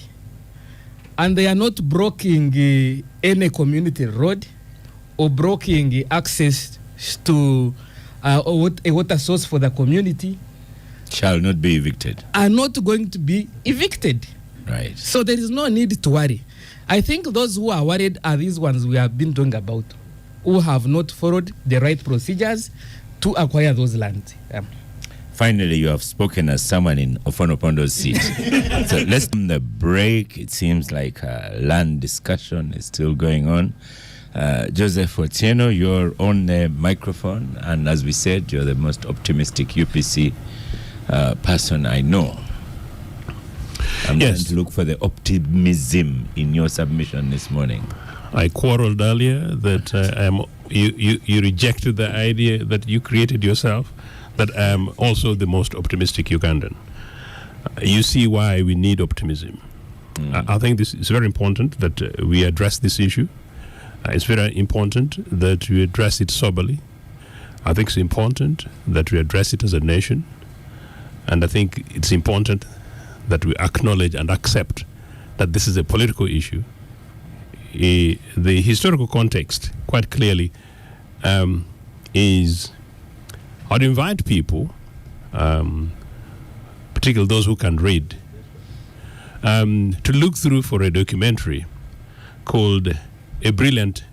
and they are not blocking any community road or blocking access to a water source for the community. Shall not be evicted. Are not going to be evicted. Right. So there is no need to worry. I think those who are worried are these ones we have been talking about, who have not followed the right procedures to acquire those lands. Finally, you have spoken as someone in Ofonopondo's seat. So let's take the break. It seems like land discussion is still going on. Joseph Otieno, you're on the microphone, and as we said, you're the most optimistic UPC person I know. I'm trying to look for the optimism in your submission this morning. I quarreled earlier that you rejected the idea that you created yourself, that I am also the most optimistic Ugandan. You see why we need optimism. I think this is very important that we address this issue. It's very important that we address it soberly. I think it's important that we address it as a nation. And I think it's important that we acknowledge and accept that this is a political issue. The historical context, quite clearly, is I'd invite people, particularly those who can read, to look through for a documentary called A Brilliant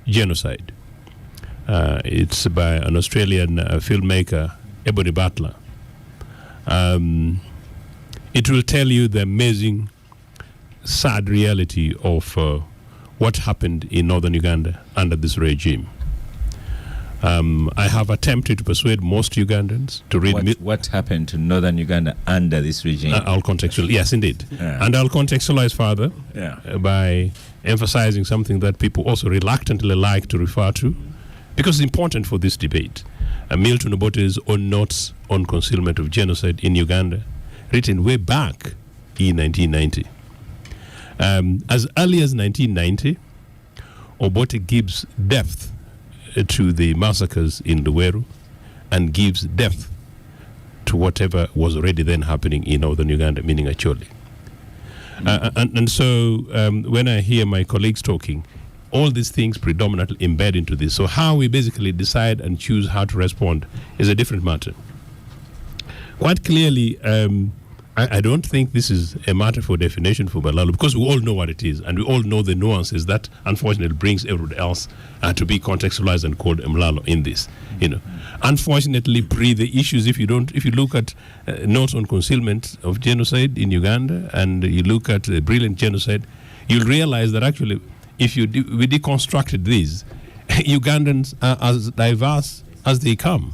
Genocide. It's by an Australian filmmaker, Ebony Butler. It will tell you the amazing, sad reality of what happened in northern Uganda under this regime. I have attempted to persuade most Ugandans to read... What happened to northern Uganda under this regime? I'll contextualize. Yes, indeed. Yeah. And I'll contextualize further by emphasizing something that people also reluctantly like to refer to, because it's important for this debate. Milton Obote's own notes on concealment of genocide in Uganda, written way back in 1990. As early as 1990, Obote gives depth to the massacres in Luweero and gives depth to whatever was already then happening in northern Uganda, meaning Acholi. And so when I hear my colleagues talking, all these things predominantly embed into this. So how we basically decide and choose how to respond is a different matter. Quite clearly, I don't think this is a matter for definition for Balaalo, because we all know what it is, and we all know the nuances that unfortunately brings everybody else to be contextualized and called Mlalo in this. Unfortunately, the issues, if you look at notes on concealment of genocide in Uganda and you look at the brilliant genocide, you'll realize that actually if we deconstructed these, Ugandans are as diverse as they come.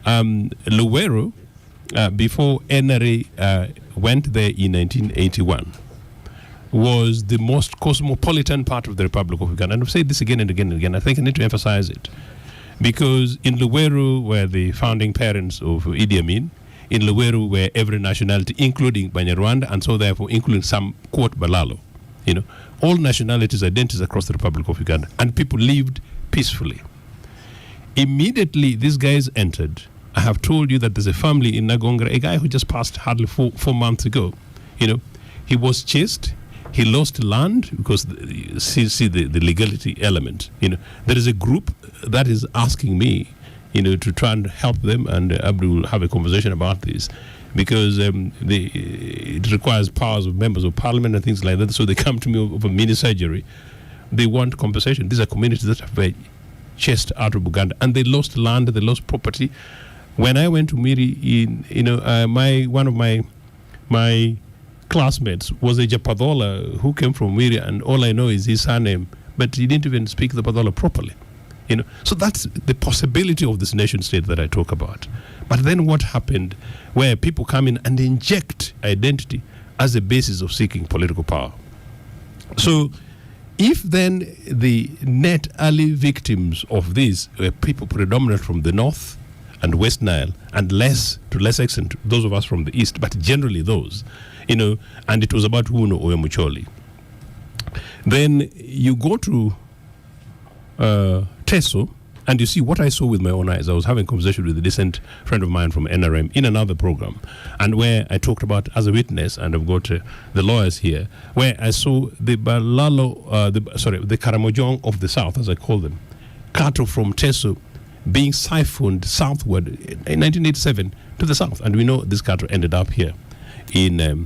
Luweero, before NRA went there in 1981, was the most cosmopolitan part of the Republic of Uganda. And I've said this again and again and again. I think I need to emphasize it. Because in Luweero were the founding parents of Idi Amin. In Luweero were every nationality, including Banyarwanda, and so therefore including some, quote, Balaalo. All nationalities, identities across the Republic of Uganda. And people lived peacefully. Immediately, these guys entered. I have told you that there's a family in Nagongera, a guy who just passed hardly four months ago. He was chased. He lost land because see the legality element. There is a group that is asking me, to try and help them, and Abdul will have a conversation about this, because it requires powers of members of parliament and things like that. So they come to me over mini surgery. they want compensation. These are communities that have been chased out of Uganda, and they lost land, they lost property. When I went to Miri, one of my classmates was a Japadola who came from Miri, and all I know is his surname, but he didn't even speak the Padola properly. So that's the possibility of this nation state that I talk about. But then what happened where people come in and inject identity as a basis of seeking political power? So if then the net early victims of this were people predominant from the north and West Nile, and to less extent those of us from the east, but generally those, and it was about Wuno or Mucholi. Then you go to Teso, and you see what I saw with my own eyes. I was having a conversation with a decent friend of mine from NRM in another program, and where I talked about as a witness, and I've got the lawyers here, where I saw the Balaalo, the Karamojong of the south, as I call them, cattle from Teso being siphoned southward in 1987 to the south, and we know this cattle ended up here in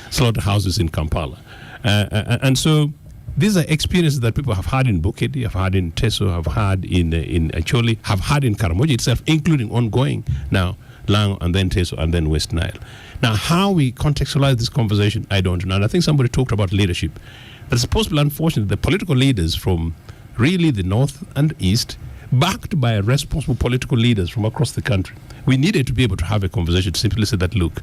slaughterhouses in Kampala, and so. These are experiences that people have had in Bukedi, have had in Teso, have had in Acholi, have had in Karamoja itself, including ongoing now, Lango and then Teso and then West Nile. Now, how we contextualize this conversation, I don't know. And I think somebody talked about leadership. But it's possible, unfortunately, the political leaders from really the north and east, backed by responsible political leaders from across the country, we needed to be able to have a conversation to simply say that, look,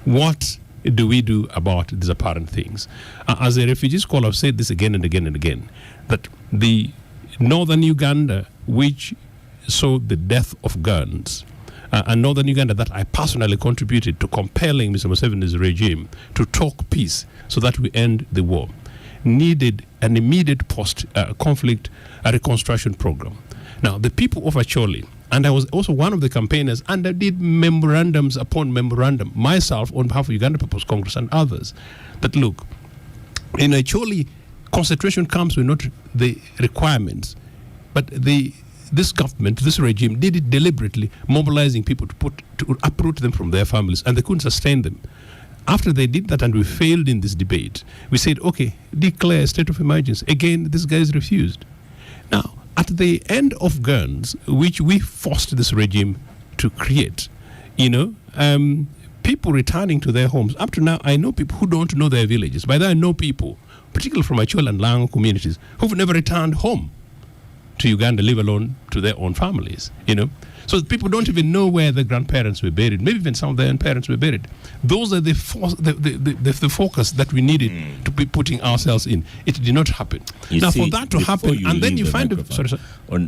what do we do about these apparent things? As a refugee scholar, I've said this again and again and again, that the northern Uganda, which saw the death of guns, and northern Uganda that I personally contributed to compelling Mr. Museveni's regime to talk peace so that we end the war, needed an immediate post-conflict reconstruction program. Now, the people of Acholi, and I was also one of the campaigners, and I did memorandums upon memorandum myself on behalf of Uganda People's Congress and others, that look, in Acholi, concentration camps were not the requirements, but this government, this regime, did it deliberately, mobilizing people to uproot them from their families, and they couldn't sustain them. After they did that and we failed in this debate, we said, okay, declare a state of emergency. Again, these guys refused. Now, at the end of guns, which we forced this regime to create, people returning to their homes. Up to now, I know people who don't know their villages. By that, I know people, particularly from Acholi and Lango communities, who've never returned home to Uganda, leave alone to their own families, So people don't even know where their grandparents were buried. Maybe even some of their own parents were buried. Those are the focus that we needed to be putting ourselves in. It did not happen. For that to happen, and then you find...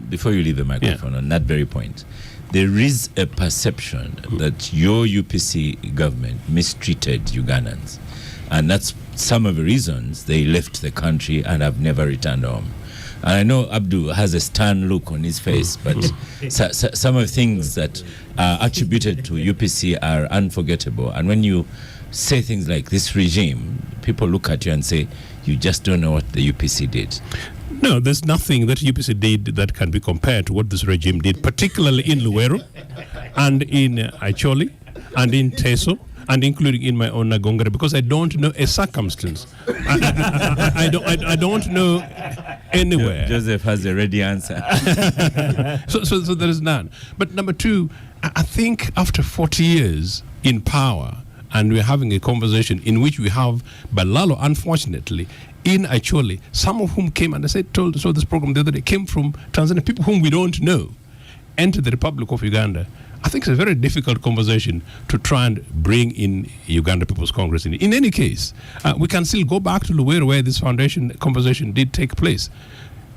Before you leave the microphone, on that very point, there is a perception that your UPC government mistreated Ugandans. And that's some of the reasons they left the country and have never returned home. And I know Abdu has a stern look on his face, but some of the things that are attributed to UPC are unforgettable. And when you say things like this regime, people look at you and say, you just don't know what the UPC did. No, there's nothing that UPC did that can be compared to what this regime did, particularly in Luweero and in Acholi and in Teso, and including in my own Nagongere, because I don't know a circumstance. I don't know anywhere. Joseph has a ready answer. So there is none. But number two, I think after 40 years in power, and we're having a conversation in which we have Balaalo, unfortunately, in Acholi, some of whom came, and I told this program the other day, came from Tanzania, people whom we don't know, entered the Republic of Uganda. I think it's a very difficult conversation to try and bring in Uganda People's Congress. In any case, we can still go back to Luweero where this foundation conversation did take place.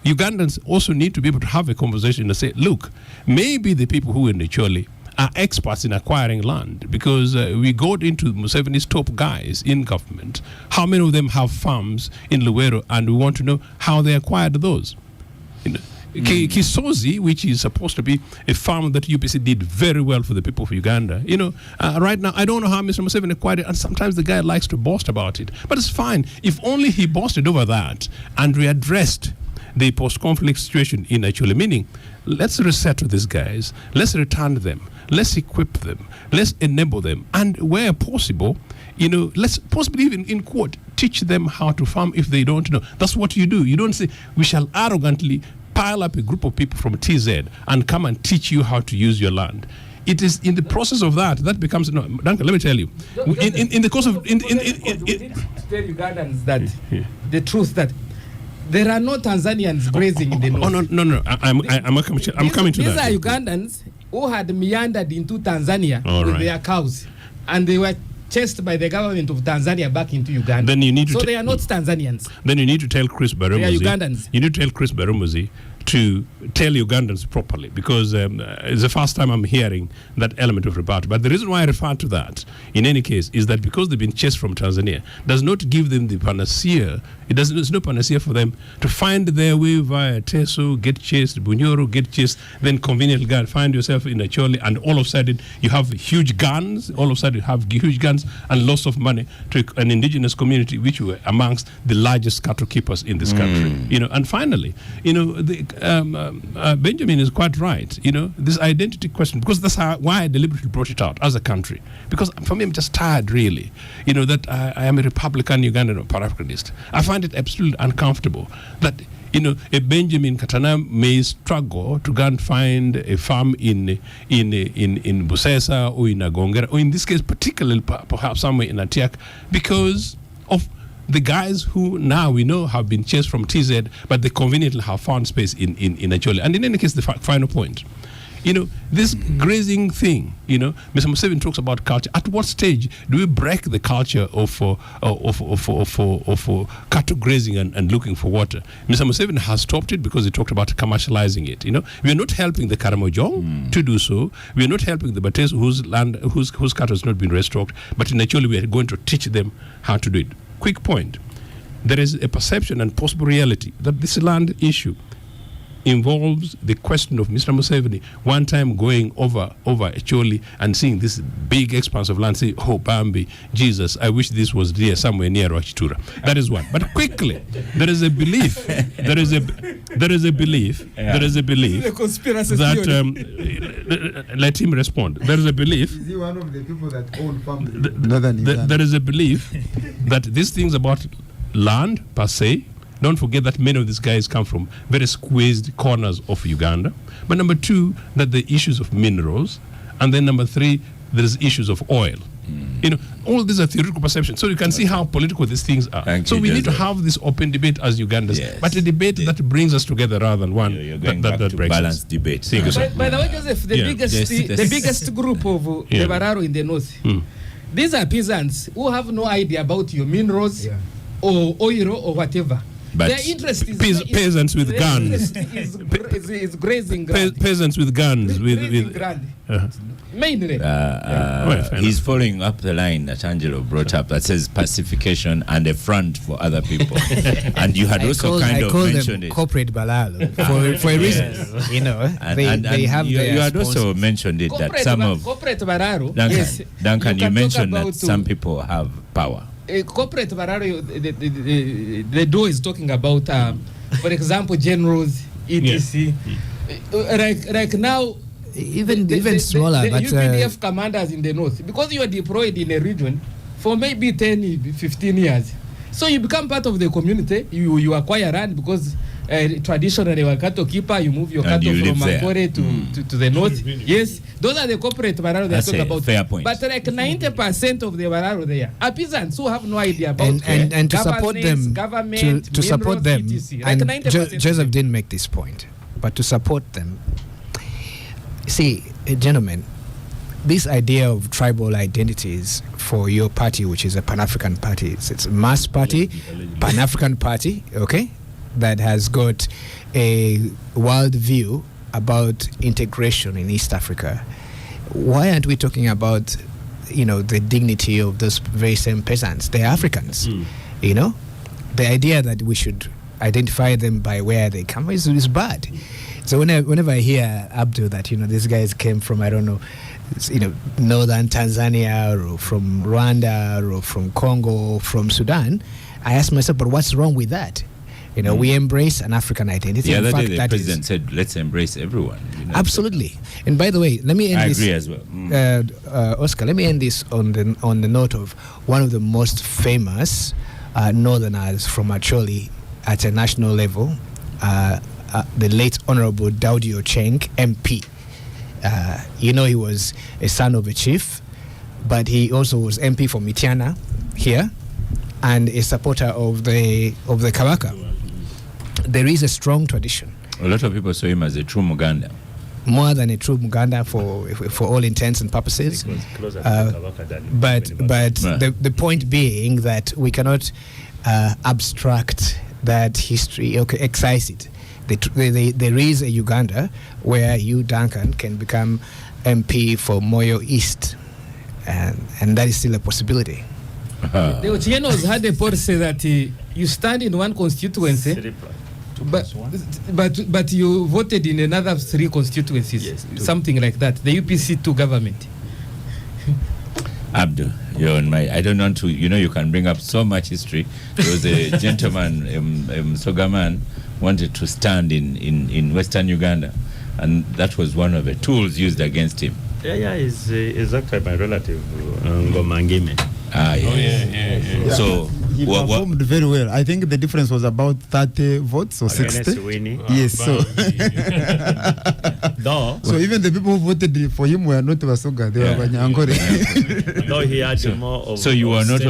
Ugandans also need to be able to have a conversation and say, look, maybe the people who are in Acholi are experts in acquiring land, because we got into Museveni's top guys in government. How many of them have farms in Luweero, and we want to know how they acquired those. Kisozi, which is supposed to be a farm that UPC did very well for the people of Uganda. Right now, I don't know how Mr. Museveni acquired it, and sometimes the guy likes to boast about it. But it's fine. If only he boasted over that and readdressed the post-conflict situation in Acholi, meaning let's resettle these guys, let's return them, let's equip them, let's enable them, and where possible, let's possibly even in court teach them how to farm if they don't know. That's what you do. You don't say we shall arrogantly pile up a group of people from TZ and come and teach you how to use your land. It is in the process of that becomes Duncan, let me tell you, in the course of tell Ugandans that the truth that there are no Tanzanians grazing in the north. No. I'm coming to that. These are Ugandans who had meandered into Tanzania with their cows, and they were chased by the government of Tanzania back into Uganda. Then you need to they are not Tanzanians. Then you need to tell Chris Barumuzi. They are Ugandans. You need to tell Chris Barumuzi to tell Ugandans properly, because it's the first time I'm hearing that element of rebuttal. But the reason why I refer to that, in any case, is that because they've been chased from Tanzania, does not give them the panacea. There's no panacea for them to find their way via Teso, get chased, Bunyoro, get chased, then conveniently find yourself in Acholi, and all of a sudden you have huge guns, and loss of money to an indigenous community which were amongst the largest cattle keepers in this country. And finally, Benjamin is quite right. This identity question, because that's why I deliberately brought it out as a country. Because for me, I'm just tired, really. That I am a Republican Ugandan or Pan-Africanist. I find it absolutely uncomfortable that a Benjamin Katana may struggle to go and find a farm in Busesa or in Agongera, or in this case, particularly perhaps somewhere in Atiak, because of the guys who now we know have been chased from TZ, but they conveniently have found space in Acholi. And in any case, the final point, this grazing thing, Mr. Museveni talks about culture. At what stage do we break the culture of cattle grazing and looking for water? Mr. Museveni has stopped it because he talked about commercializing it. We are not helping the Karamojong to do so. We are not helping the Bates whose cattle has not been restocked. But in Acholi, we are going to teach them how to do it. Quick point. There is a perception and possible reality that this land issue involves the question of Mr. Museveni one time going over Acholi and seeing this big expanse of land, say, oh, Bambi, Jesus, I wish this was there somewhere near Wachitura. That is one. But quickly, there is a belief The conspiracy that let him respond. There is a belief. Is he one of the people that own farms in northern Uganda? There is a belief that these things about land per se, don't forget that many of these guys come from very squeezed corners of Uganda. But number two, that the issues of minerals. And then number three, there's issues of oil. All these are theoretical perceptions. So you can see how political these things are. So we need to have this open debate as Ugandans, but a debate that brings us together rather than one that breaks balanced debate. By the way, Joseph, the biggest group of the Balaalo in the north, these are peasants who have no idea about your minerals or oil or whatever. But their interest is peasants with guns. Is grazing ground. Peasants with guns. Mainly. He's following up the line that Angelo brought up that says pacification and a front for other people. And you had mentioned them it. Corporate Balaalo for a reason. They have you had also mentioned it that some of corporate Balaalo. Duncan, you mentioned that some people have power. Corporate Balaalo, the DO is talking about, for example, generals, etc. Like now, even smaller. The but UPDF commanders in the north, because you are deployed in a region for maybe 10, 15 years, so you become part of the community. You acquire land because traditionally you are a cattle keeper. You move your cattle from Makore to the north. Yes, those are the corporate Balaalo they are talking about. Fair point. But like 90% of the Balaalo there are peasants who have no idea about and to support them, government, to support them. etc. And like 90% Joseph didn't make this point, but to support them. See, gentlemen, this idea of tribal identities for your party, which is a Pan-African party, it's a mass party, Pan-African party, okay, that has got a world view about integration in East Africa. Why aren't we talking about, the dignity of those very same peasants? They're Africans, The idea that we should identify them by where they come is bad. So whenever I hear Abdul that these guys came from northern Tanzania or from Rwanda or from Congo or from Sudan, I ask myself, but what's wrong with that? You know, we embrace an African identity. The In other fact, day, the that is- president said, let's embrace everyone. You know, Absolutely. And by the way, let me end I this. agree as well. Oscar, let me end this on the note of one of the most famous northerners from Acholi at a national level, the late Honorable Daudi Ocheng, MP. You know, he was a son of a chief, but he also was MP for Mitiana here, and a supporter of the Kabaka. There is a strong tradition. A lot of people saw him as a true Muganda. More than a true Muganda for all intents and purposes. But the point being that we cannot abstract that history, excise it. There is a Uganda where you, Duncan, can become MP for Moyo East, and that is still a possibility. The Ochianos had a policy that you stand in one constituency, but you voted in another 3 constituencies, yes, something like that. The UPC2 government. Abdul, you're on my. I don't want to. You know, you can bring up so much history. There was a gentleman, Sogaman, wanted to stand in Western Uganda, and that was one of the tools used against him. Yeah, is actually my relative, Ngomangime. Yeah. So he performed very well. I think the difference was about 30 votes or 60. Yes, so so even the people who voted for him were not Basoga, they were Banyangore. Though he had more of. So you were not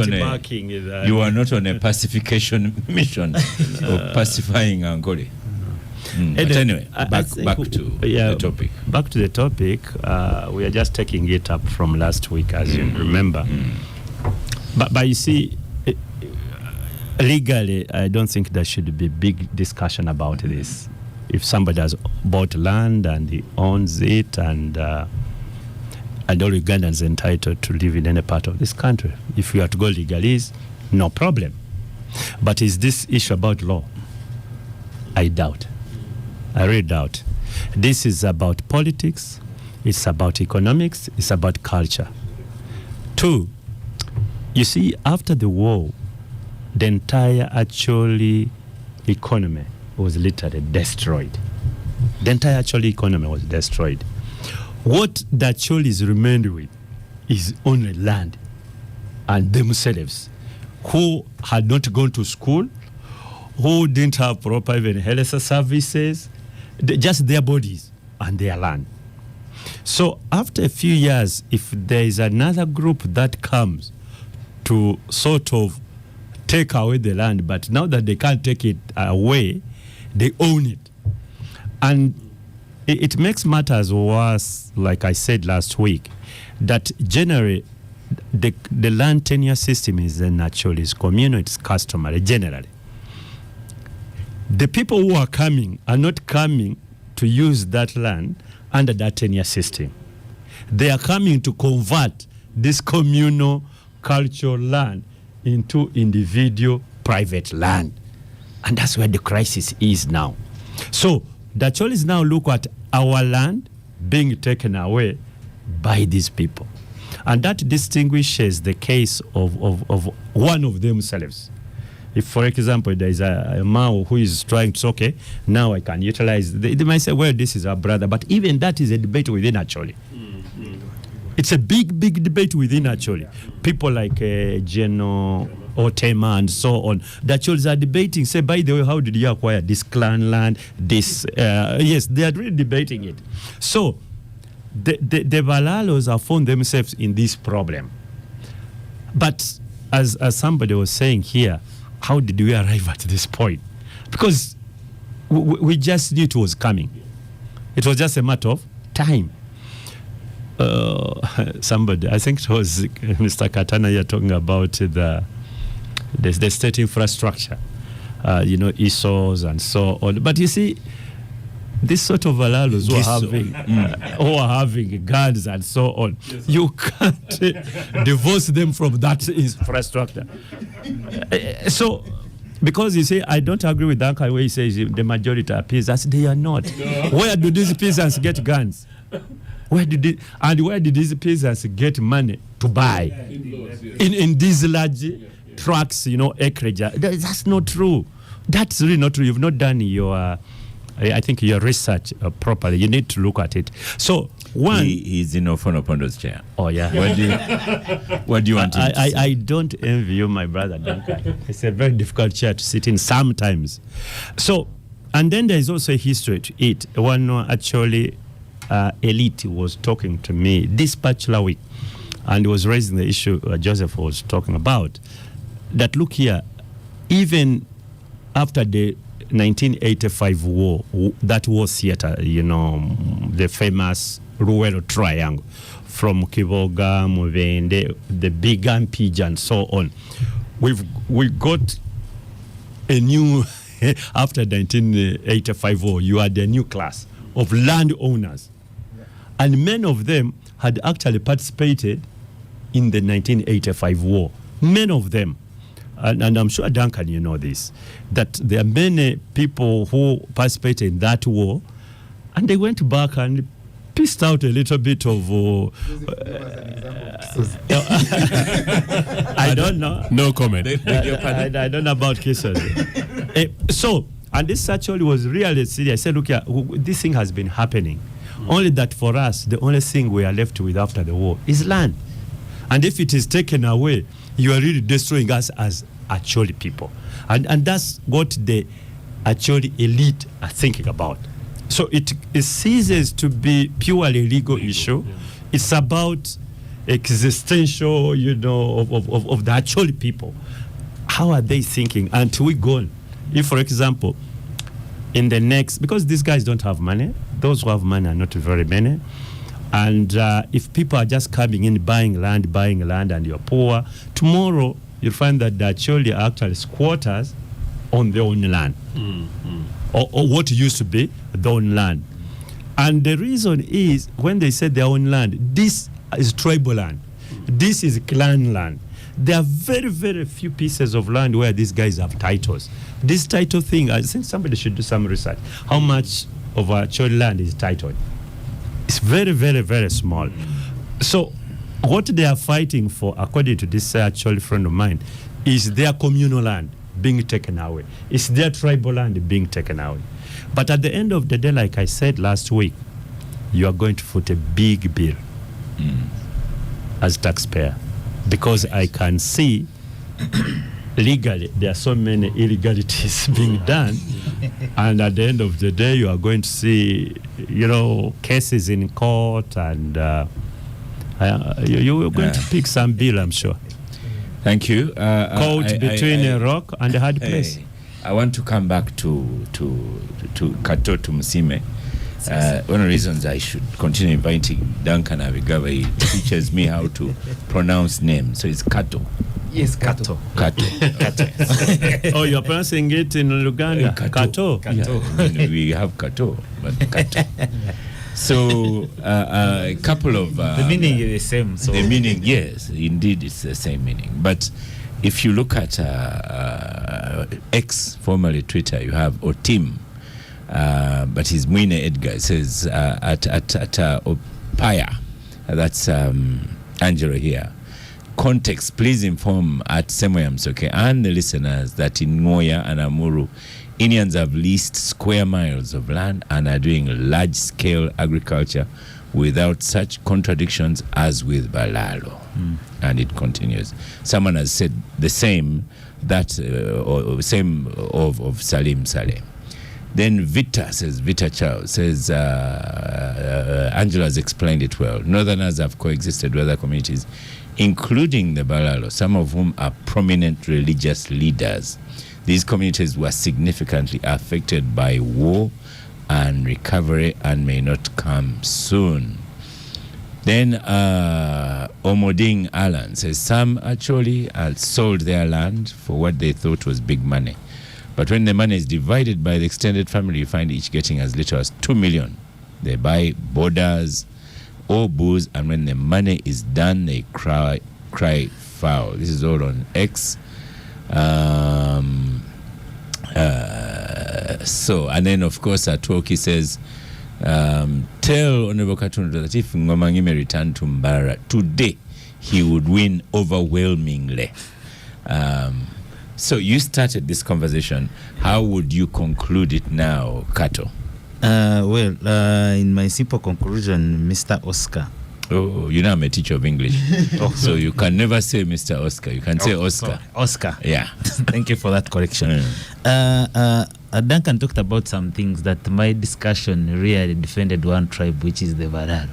on a a pacification mission of pacifying Angore. But anyway, back to the topic. Back to the topic. We are just taking it up from last week, as you remember. But you see, legally, I don't think there should be big discussion about this. If somebody has bought land and he owns it, and all Ugandans are entitled to live in any part of this country. If we are to go legalese, no problem. But is this issue about law? I doubt. I really doubt. This is about politics. It's about economics. It's about culture. 2, you see, after the war, the entire actually economy was literally destroyed. The entire actually economy was destroyed. What the Acholis remained with is only land and themselves, who had not gone to school, who didn't have proper even health services, just their bodies and their land. So after a few years, if there is another group that comes to sort of take away the land, but now that they can't take it away, they own it. And it makes matters worse, like I said last week, that generally the land tenure system is natural, it's communal, it's customary, generally. The people who are coming are not coming to use that land under that tenure system. They are coming to convert this communal cultural land into individual private land. And that's where the crisis is now. So the Acholis now look at our land being taken away by these people. And that distinguishes the case of one of themselves. If, for example, there is a Mao who is trying to say, okay, now I can utilize, they might say, well, this is our brother. But even that is a debate within Acholi. It's a big, big debate within Acholi. People like Geno, Otema, and so on. The Acholis are debating, say, by the way, how did you acquire this clan land? This, yes, they are really debating it. So the Balaalos have found themselves in this problem. But as somebody was saying here, how did we arrive at this point? Because we just knew it was coming. It was just a matter of time. Somebody, I think it was Mr. Katana here talking about the state infrastructure, ESOs and so on. But you see, this sort of Balaalos who are having guns and so on, you can't divorce them from that infrastructure. So, because you say, I don't agree with Duncan where he says the majority are peasants. They are not. No. Where do these peasants get guns? Where did these peasants get money to buy? In these large trucks, acreage? That's not true. That's really not true. You've not done your, I think, your research properly. You need to look at it. So, one... He's in Ofonopondo's chair. Oh, yeah. What do you want him to say? I don't envy you, my brother Duncan. It's a very difficult chair to sit in sometimes. So, and then there is also a history to it. One actually, Elite was talking to me this particular week, and was raising the issue Joseph was talking about. That look here, even after the 1985 war, that war theater, the famous Ruwero Triangle, from Kivoga, Muvende, the Big Mpija, and so on. We got a new, after 1985 war, you had a new class of landowners. And many of them had actually participated in the 1985 war. Many of them. And I'm sure, Duncan, you know this, that there are many people who participated in that war, and they went back and pissed out a little bit of... I don't know. No comment. I don't know about cases. So, and this actually was really serious. I said, look, this thing has been happening. Only that for us, the only thing we are left with after the war is land. And if it is taken away, you are really destroying us as Acholi people. And that's what the Acholi elite are thinking about. So it ceases to be purely legal issue. Yeah. It's about existential, of the Acholi people. How are they thinking? Until we go, if, for example, in the next, because these guys don't have money, those who have money are not very many. And if people are just coming in, buying land, and you're poor, tomorrow you'll find that the Acholi are actually squatters on their own land. Or what used to be their own land. And the reason is, when they say their own land, this is tribal land. This is clan land. There are very, very few pieces of land where these guys have titles. This title thing, I think somebody should do some research. How much of our Acholi land is titled? It's very, very, very small. So what they are fighting for, according to this Acholi friend of mine, is their communal land being taken away. It's their tribal land being taken away. But at the end of the day, like I said last week, you are going to foot a big bill as taxpayer, because I can see legally there are so many illegalities being done, and at the end of the day, you are going to see, cases in court, and you're going to pick some bill, I'm sure. Thank you. Caught between a rock and a hard place. I want to come back to Kato to Musime. One of the reasons I should continue inviting Duncan Abigawa, he teaches me how to pronounce names. So it's Kato. Yes, Kato. Kato. Oh, you're pronouncing it in Uganda? Kato. Yeah, we have Kato, but Kato. So a couple of... the meaning is the same. So. The meaning, yes, indeed it's the same meaning. But if you look at X, formerly Twitter, you have Otim, but his Mwine Edgar says at Opaya, that's Angela here. Context, please inform at Semoyamsoke and the listeners that in Ngoya and Amuru, Indians have leased square miles of land and are doing large-scale agriculture without such contradictions as with Balaalo. And it continues. Someone has said the same, or same of Salim Saleh. Then Vita Chow says, Angela has explained it well. Northerners have coexisted with other communities, including the Balaalo, some of whom are prominent religious leaders. These communities were significantly affected by war and recovery and may not come soon. Then Omoding Alan says, some actually sold their land for what they thought was big money. But when the money is divided by the extended family, you find each getting as little as 2 million. They buy borders or booze, and when the money is done, they cry foul. This is all on X. So, and then of course Atoki says, tell Honorable Katundu that if Ngomangime returned to Mbara today, he would win overwhelmingly. So you started this conversation. How would you conclude it now, Kato? In my simple conclusion, Mr. Oscar. Oh, you know I'm a teacher of English. So you can never say Mr. Oscar. You can say Oscar. Sorry. Oscar. Yeah. Thank you for that correction. Duncan talked about some things that my discussion really defended one tribe, which is the Balaalo.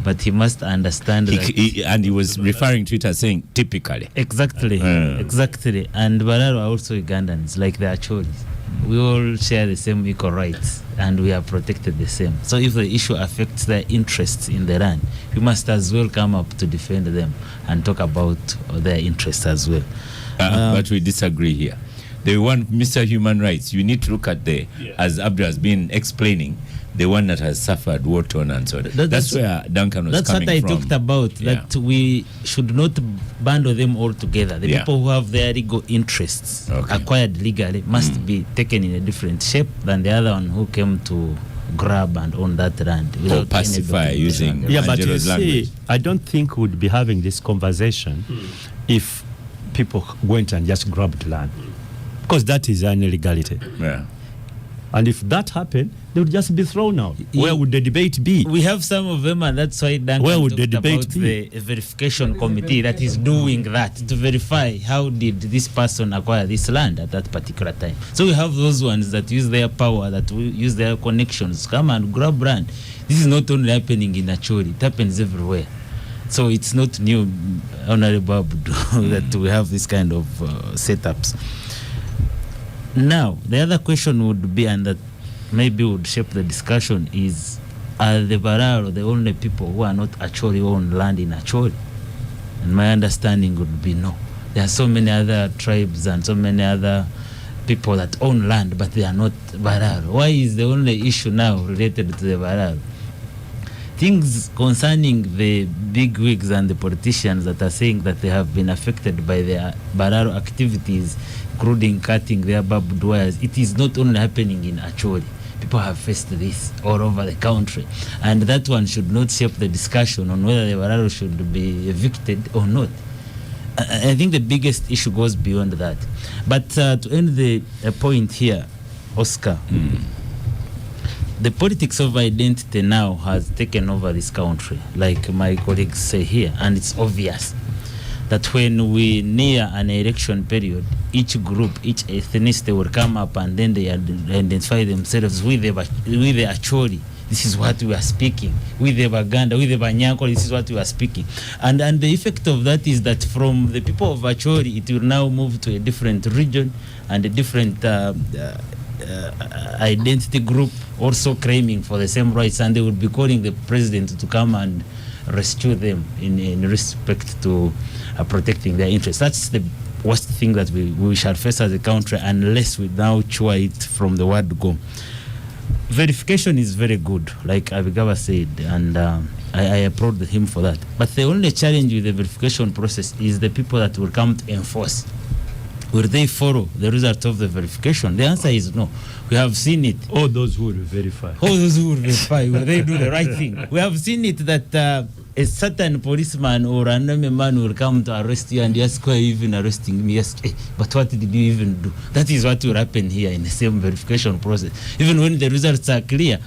But he must understand that... and he was referring to it as saying typically. Exactly. Exactly. And Balaalo are also Ugandans, like the Achoris. We all share the same equal rights and we are protected the same. So if the issue affects their interests in the land, we must as well come up to defend them and talk about their interests as well. But we disagree here. They want Mr. Human Rights. You need to look at as Abdul has been explaining, the one that has suffered war torn and so on. That's where Duncan was coming from. That's what I talked about, that we should not bundle them all together. The people who have their legal interests acquired legally must be taken in a different shape than the other one who came to grab and own that land. Or pacify using but you language. see, I don't think we'd be having this conversation if people went and just grabbed land. Because that is an illegality. Yeah. And if that happened, they would just be thrown out. Where would the debate be? We have some of them, and that's why Duncan talked about the verification committee that is doing that to verify how did this person acquire this land at that particular time. So we have those ones that use their power, that use their connections, come and grab land. This is not only happening in Acholi, it happens everywhere. So it's not new, Honorable Abdu, that we have this kind of setups. Now, the other question would be, and that maybe would shape the discussion, is, are the Balaalo the only people who are not actually own land in Acholi? And my understanding would be no. There are so many other tribes and so many other people that own land, but they are not Balaalo. Why is the only issue now related to the Balaalo? Things concerning the big wigs and the politicians that are saying that they have been affected by their Balaalo activities, including cutting their barbed wires, it is not only happening in Acholi. People have faced this all over the country. And that one should not shape the discussion on whether the Balaalo should be evicted or not. I think the biggest issue goes beyond that. But to end the point here, Oscar, the politics of identity now has taken over this country, like my colleagues say here, and it's obvious that when we near an election period, each group, each ethnicity will come up and then they identify themselves with the Acholi. This is what we are speaking. With the Baganda, with the Banyankole, this is what we are speaking. And the effect of that is that from the people of Acholi, it will now move to a different region and a different identity group also claiming for the same rights, and they will be calling the president to come and rescue them in respect to protecting their interests. That's the worst thing that we shall face as a country unless we now chew it from the word go. Verification is very good, like Abigaba said, and I applaud him for that. But the only challenge with the verification process is the people that will come to enforce. Will they follow the result of the verification? The answer is no. We have seen it. All those who will verify. All those who will verify, will they do the right thing? We have seen it that a certain policeman or random man will come to arrest you and ask, why are you even arresting me? Yes, but what did you even do? That is what will happen here in the same verification process. Even when the results are clear,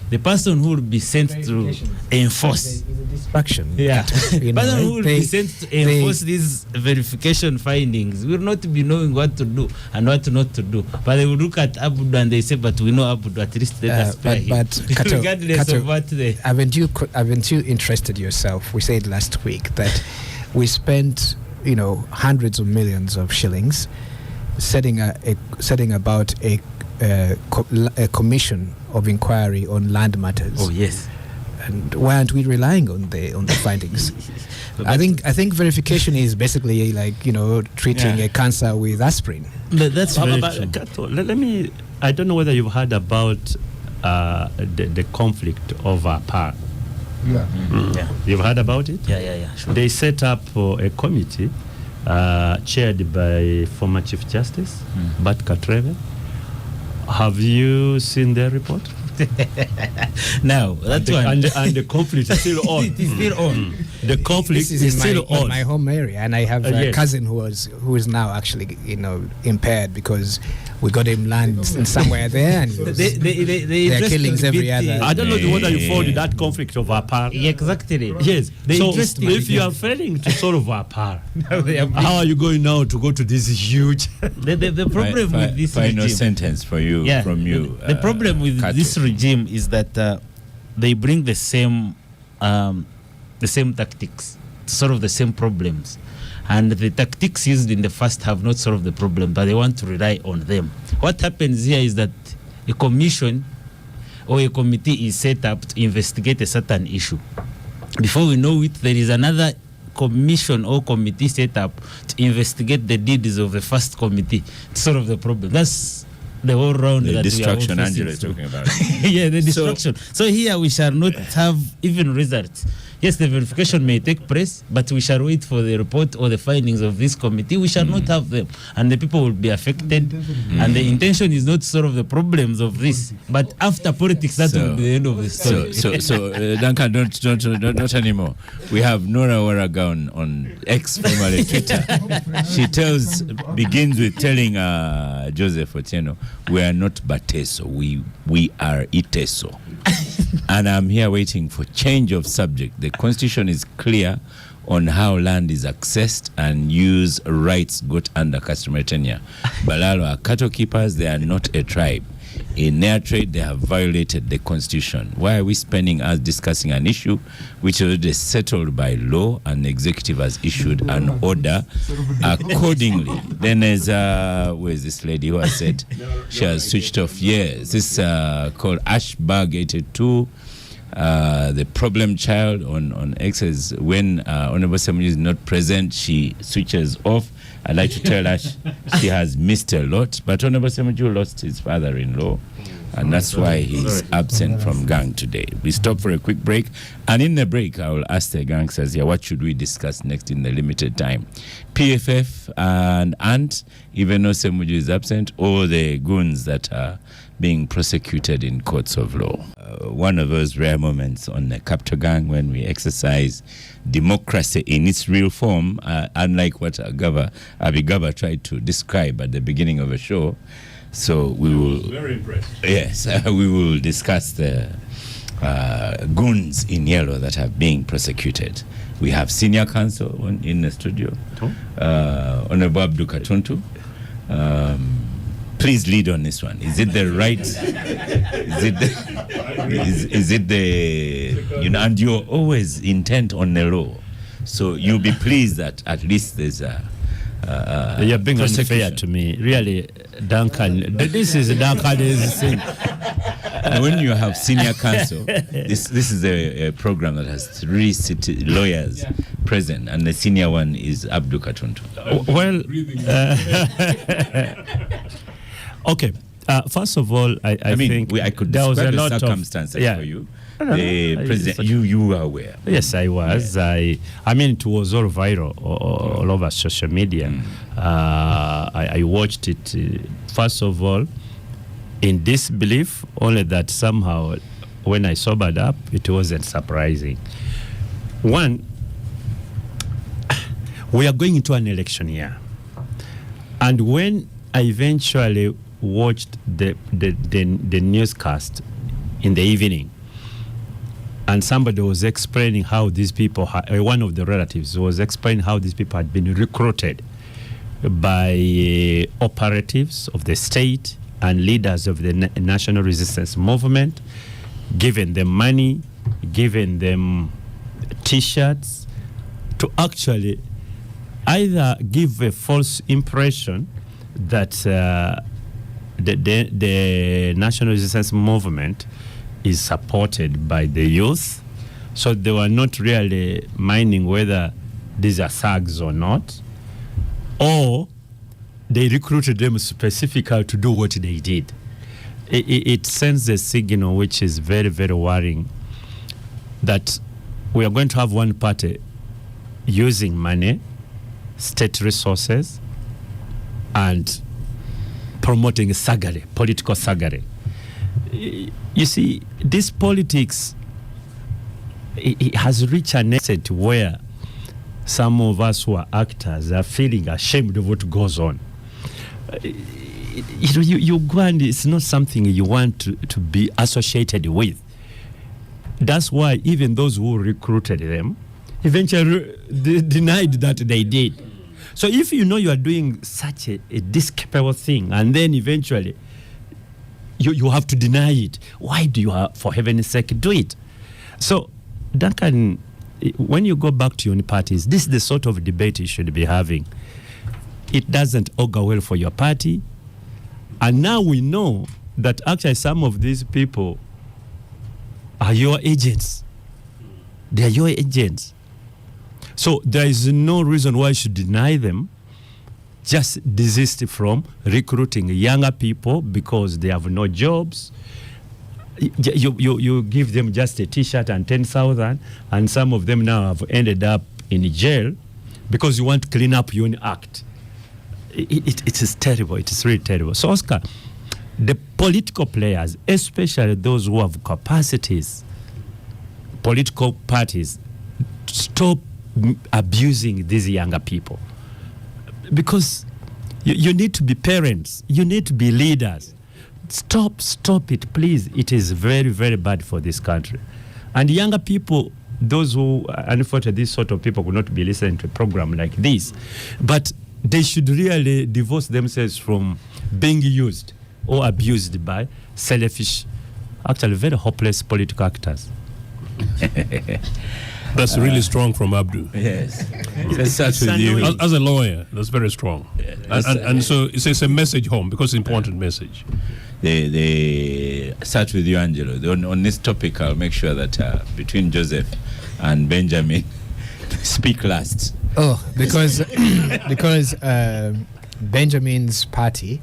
the person who will be sent to enforce is a distraction. Yeah, the person who will be sent to enforce these verification findings will not be knowing what to do and what not to do. But they will look at Abudu and they say, "But we know Abudu. At least let us spare him." But regardless of what they haven't you interested yourself? We said last week that we spent hundreds of millions of shillings setting about a commission of inquiry on land matters. Oh yes. And why aren't we relying on the findings? I think verification is basically like treating a cancer with aspirin. That's very true. Let me. I don't know whether you've heard about the conflict over power. Yeah. Yeah. You've heard about it? Yeah. Sure. They set up a committee chaired by former Chief Justice Bat Katreve. Have you seen their report? Now, that's one. And the conflict is still on. It is still on. The conflict This is in still on. my home area, and I have a Yes. cousin who is now actually impaired because we got him land somewhere there, and there are killings every other. I don't know whether you followed that conflict of Apar. Yeah, exactly. Yes. The So interesting- if you are failing to solve Apar, how are you going now to go to this huge? The problem with this final regime, sentence for you from you. The problem with Kato. this regime is that they bring the same tactics to solve the same problems, and the tactics used in the first have not solved the problem, but they want to rely on them. What happens here is that a commission or a committee is set up to investigate a certain issue. Before we know it, there is another commission or committee set up to investigate the deeds of the first committee to solve the problem. That's the whole round The that destruction we are all Angela is facing talking through. about. Yeah, the destruction. So here we shall not have even results. Yes, the verification may take place, but we shall wait for the report or the findings of this committee. We shall not have them, and the people will be affected. And the intention is not to solve the problems of this, but after politics, that will be the end of the story. So Duncan, don't anymore. We have Nora Waraga on X, formerly Twitter. She begins with telling Joseph Otieno, we are not Bateso, we are Iteso. And I'm here waiting for change of subject. The constitution is clear on how land is accessed and use rights got under customary tenure. Balaalo are cattle keepers, they are not a tribe. In their trade, they have violated the constitution. Why are we spending us discussing an issue which is already settled by law and the executive has issued an order accordingly? Then there's, where's this lady who has said she has switched off? Yes, this called Ashbag 82. The problem child on X is when Honorable Assembly is not present, she switches off. I'd like to tell her she has missed a lot, but Honorable Assembly lost his father-in-law, and that's why he's absent from gang today. We stop for a quick break, and in the break, I will ask the gangsters here, what should we discuss next in the limited time? PFF and ANT, even though Semuju is absent, or the goons that are being prosecuted in courts of law. One of those rare moments on the Capital Gang when we exercise democracy in its real form, unlike what Abigaba tried to describe at the beginning of the show. So we will... Very impressed. Yes, we will discuss the goons in yellow that are being prosecuted. We have senior counsel in the studio, Honorable Abdu Katuntu. Please lead on this one. Is it the right? Is it the? And you're always intent on the law, so you'll be pleased that at least there's a. You're being unfair to me, really, Duncan. This is Duncan's thing. And when you have senior counsel, this is a program that has 3 city lawyers present, and the senior one is Abdu Katuntu. Well, okay. First of all, I think I could there was a describe lot the circumstances for you. The no, president, you are aware. Yes, I was. Yeah. I mean, it was all viral all over social media. I watched it, first of all, in disbelief, only that somehow, when I sobered up, it wasn't surprising. One, we are going into an election year. And when I eventually watched the newscast in the evening, and somebody was explaining how these people, one of the relatives was explaining how these people had been recruited by operatives of the state and leaders of the national resistance movement, giving them money, giving them T-shirts to actually either give a false impression that the national resistance movement is supported by the youth, so they were not really minding whether these are thugs or not, or they recruited them specifically to do what they did. It sends a signal which is very, very worrying, that we are going to have one party using money, state resources, and promoting thuggery, political thuggery. You see, this politics it has reached an extent where some of us who are actors are feeling ashamed of what goes on. You go and it's not something you want to be associated with. That's why even those who recruited them eventually denied that they did. So if you know you are doing such a despicable thing and then eventually you have to deny it, why do you, for heaven's sake, do it? So Duncan, when you go back to your parties, this is the sort of debate you should be having. It doesn't augur well for your party. And now we know that actually some of these people are your agents. They are your agents. So there is no reason why you should deny them. Just desist from recruiting younger people because they have no jobs. You give them just a T-shirt and 10,000, and some of them now have ended up in jail because you want to clean up your own act. It is terrible. It is really terrible. So, Oscar, the political players, especially those who have capacities, political parties, stop abusing these younger people. Because you need to be parents. You need to be leaders. Stop it, please. It is very, very bad for this country. And younger people, those who, unfortunately, these sort of people will not be listening to a program like this, but they should really divorce themselves from being used or abused by selfish, actually very hopeless political actors. That's really strong from Abdu. Yes. Let's start with you. As a lawyer, that's very strong. And so it's a message home because it's an important message. They start with you, Angelo. On this topic, I'll make sure that between Joseph and Benjamin, speak last. Oh, because Benjamin's party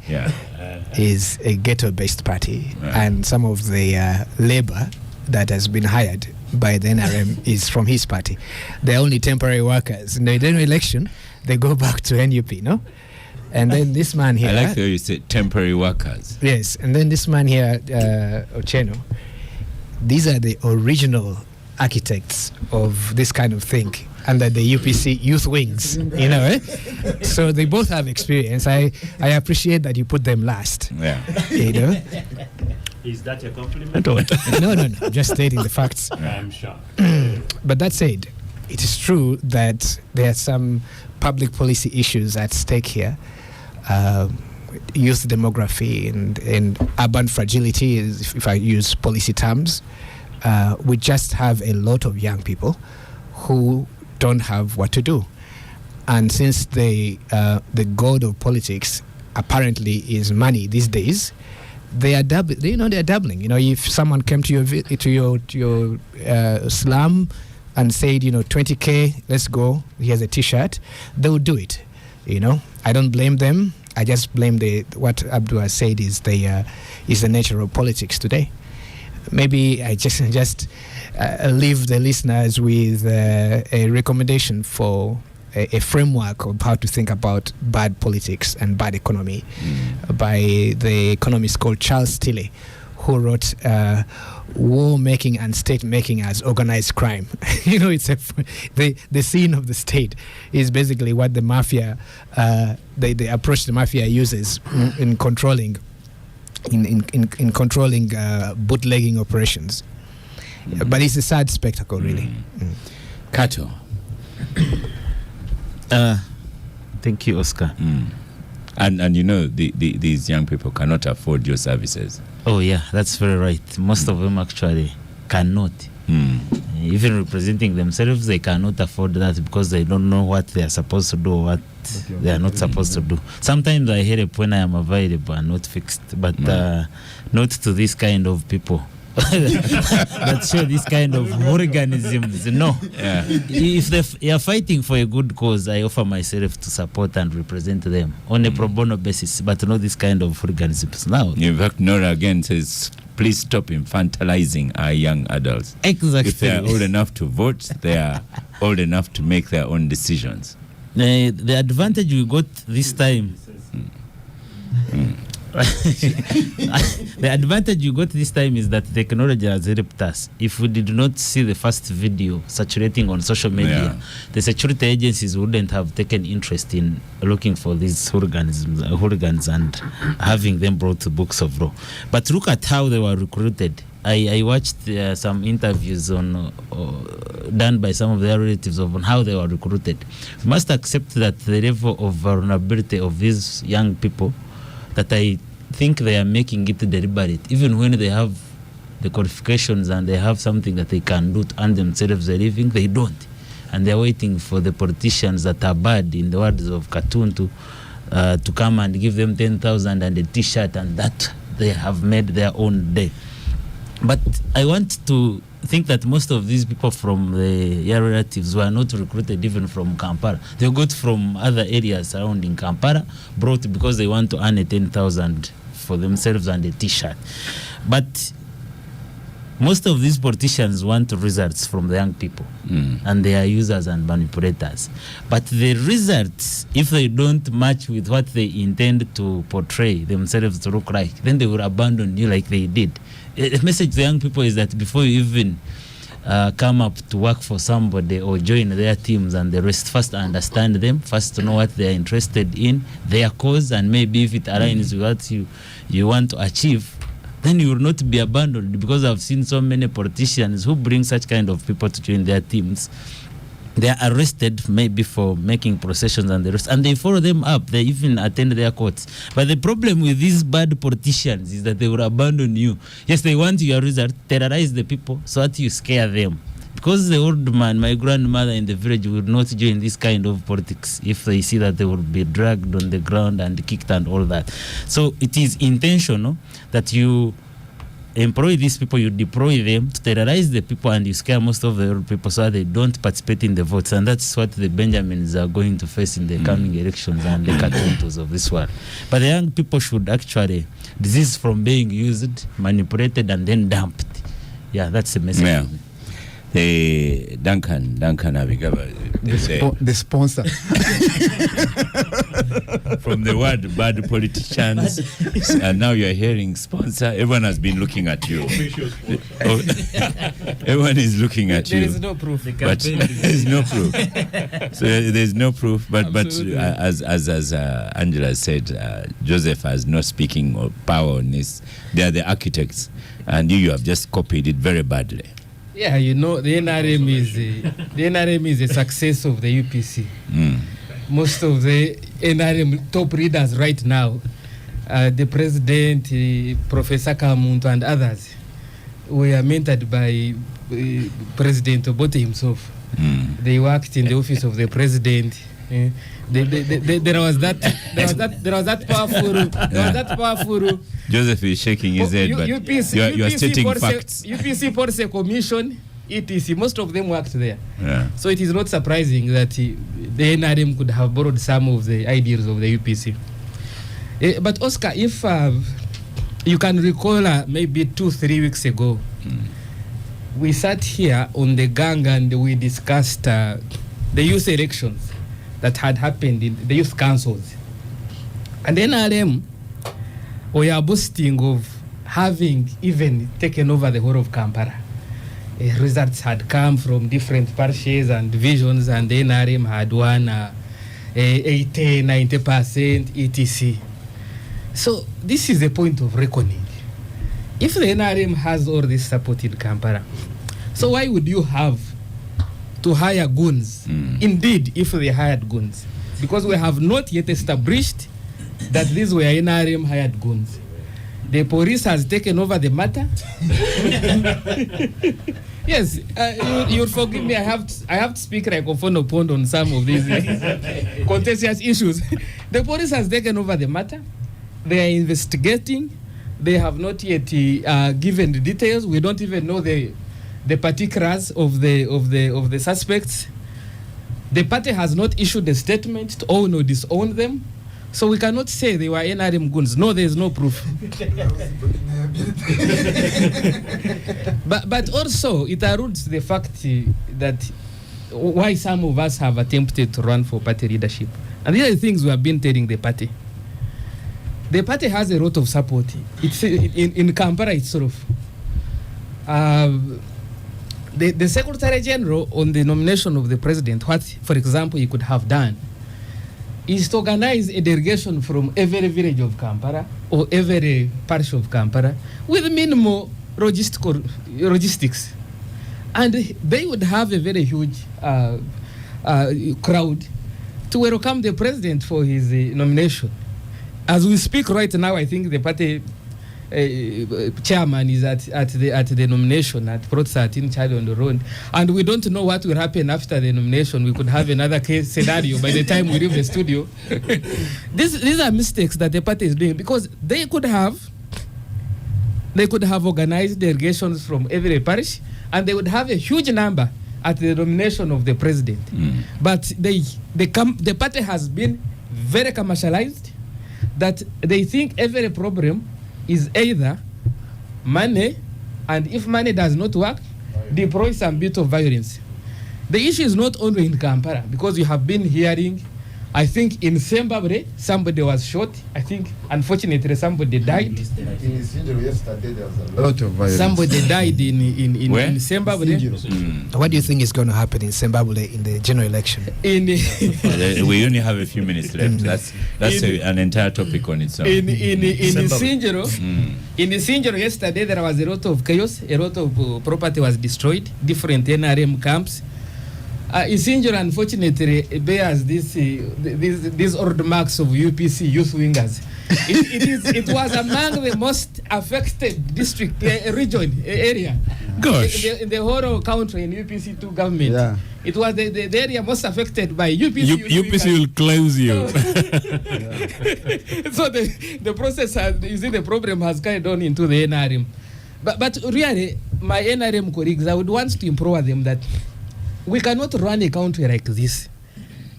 is a ghetto-based party, and some of the labor that has been hired by the NRM is from his party. They're only temporary workers. In the general election, they go back to NUP, no? And then this man here... I like the way you said temporary workers. Yes, and then this man here, Ocheno, these are the original architects of this kind of thing under the UPC youth wings, you know, eh? So they both have experience. I appreciate that you put them last. Yeah. You know? Is that a compliment? No, just stating the facts. I'm sure. But that said, it is true that there are some public policy issues at stake here. Youth demography and urban fragility, if I use policy terms. We just have a lot of young people who don't have what to do. And since the god of politics apparently is money these days, they are doubling. You know, if someone came to your slum and said, 20K, let's go, here's a T-shirt, they would do it. You know, I don't blame them. I just blame what Abdul has said is the nature of politics today. Maybe I just leave the listeners with a recommendation for a framework of how to think about bad politics and bad economy by the economist called Charles Tilley, who wrote war making and state making as organized crime. It's the scene of the state is basically what the mafia, the approach the mafia uses in controlling bootlegging operations. But it's a sad spectacle, really. Kato. Thank you, Oscar. And these young people cannot afford your services. Oh yeah, that's very right. Most of them actually cannot. Even representing themselves, they cannot afford that because they don't know what they are supposed to do or what they are not supposed to do. Sometimes I hear it when I am available and not fixed, but not to this kind of people. That show this kind of organisms. No. Yeah. If they are fighting for a good cause, I offer myself to support and represent them on a pro bono basis, but not this kind of organisms. Now, in fact, Nora again says, please stop infantilizing our young adults. Exactly. If they are old enough to vote, they are old enough to make their own decisions. The advantage we got this time. The advantage you got this time is that technology has helped us. If we did not see the first video circulating on social media, the security agencies wouldn't have taken interest in looking for these hooligans and having them brought to books of law. But look at how they were recruited. I watched some interviews on done by some of their relatives on how they were recruited. We must accept that the level of vulnerability of these young people, that I think they are making it deliberate, even when they have the qualifications and they have something that they can do to earn themselves a living, they don't. And they're waiting for the politicians that are bad, in the words of Cartoon, to come and give them 10,000 and a t-shirt, and that they have made their own day. But I want to think that most of these people from the relatives were not recruited even from Kampala. They got from other areas surrounding Kampala, brought because they want to earn a 10,000 for themselves and a t-shirt. But most of these politicians want results from the young people, and they are users and manipulators. But the results, if they don't match with what they intend to portray themselves to look like, then they will abandon you like they did. The message to young people is that before you even come up to work for somebody or join their teams and the rest, first understand them, first to know what they are interested in, their cause, and maybe if it aligns with what you want to achieve, then you will not be abandoned. Because I've seen so many politicians who bring such kind of people to join their teams. They are arrested maybe for making processions and the rest, and they follow them up. They even attend their courts. But the problem with these bad politicians is that they will abandon you. Yes, they want your result, terrorize the people so that you scare them. Because the old man, my grandmother in the village, would not join this kind of politics if they see that they will be dragged on the ground and kicked and all that. So it is intentional that you employ these people, you deploy them to terrorize the people, and you scare most of the old people so that they don't participate in the votes. And that's what the Benjamins are going to face in the coming elections and the Katuntus of this world. But the young people should actually desist from being used, manipulated, and then dumped. Yeah, that's the message. Yeah. The Duncan Abigaba, The sponsor. from the word bad politicians, and now you're hearing sponsor. Everyone has been looking at you. Everyone is looking at you. There is no proof. But there's no proof. So there's no proof. But as Angela said, Joseph has no speaking or power on this. They are the architects, and you have just copied it very badly. Yeah, you know, the NRM is a success of the UPC. Most of the NRM top readers right now, the president, Professor Kamuntu, and others, were mentored by President Obote himself. They worked in the office of the president. There was that powerful. Joseph is shaking his head, but you are stating facts. UPC Policy Commission, etc. Most of them worked there. Yeah. So it is not surprising that the NRM could have borrowed some of the ideas of the UPC. But Oscar, if you can recall, maybe 2-3 weeks ago, we sat here on the gang and we discussed the youth elections that had happened in the youth councils. And NRM, we are boasting of having even taken over the whole of Kampala. Results had come from different parishes and divisions, and the NRM had won 80-90%, etc. So this is a point of reckoning. If the NRM has all this support in Kampala, so why would you have to hire goons? Indeed, if they hired goons, because we have not yet established that these were NRM hired goons. The police has taken over the matter. Yes, you'll forgive me. I have to speak like a phone pond on some of these contentious issues. The police has taken over the matter. They are investigating. They have not yet given the details. We don't even know the particulars of the suspects. The party has not issued a statement to own or disown them. So we cannot say they were NRM goons. No, there is no proof. but also, it alludes to the fact that why some of us have attempted to run for party leadership. And these are the things we have been telling the party. the party has a lot of support. It's in Kampala itself. The Secretary General, on the nomination of the president, what, for example, he could have done is to organize a delegation from every village of Kampala or every parish of Kampala with minimal logistics. And they would have a very huge crowd to welcome the president for his nomination. As we speak right now, I think the party chairman is at the nomination at Prot 13 Charlie on the road, and we don't know what will happen after the nomination. We could have another case scenario by the time we leave the studio. These are mistakes that the party is doing, because they could have organized delegations from every parish, and they would have a huge number at the nomination of the president. But the party has been very commercialized, that they think every problem is either money, and if money does not work, deploy some bit of violence. The issue is not only in Kampala, because you have been hearing, I think in Zimbabwe, somebody was shot. I think, unfortunately, somebody died. Yesterday there was a lot of violence. Somebody died in Zimbabwe. What do you think is going to happen in Zimbabwe in the general election? We only have a few minutes left. That's an entire topic on its own. In Sinjoro yesterday, there was a lot of chaos. A lot of property was destroyed. Different NRM camps. Sinjoro, unfortunately, bears these old marks of UPC youth wingers. It was among the most affected district, region, area. Gosh. In the whole country in UPC2 government. Yeah. It was the area most affected by UPC. UPC will cleanse you. So the process has, you see, the problem has carried on into the NRM. But really, my NRM colleagues, I would want to implore them that we cannot run a country like this.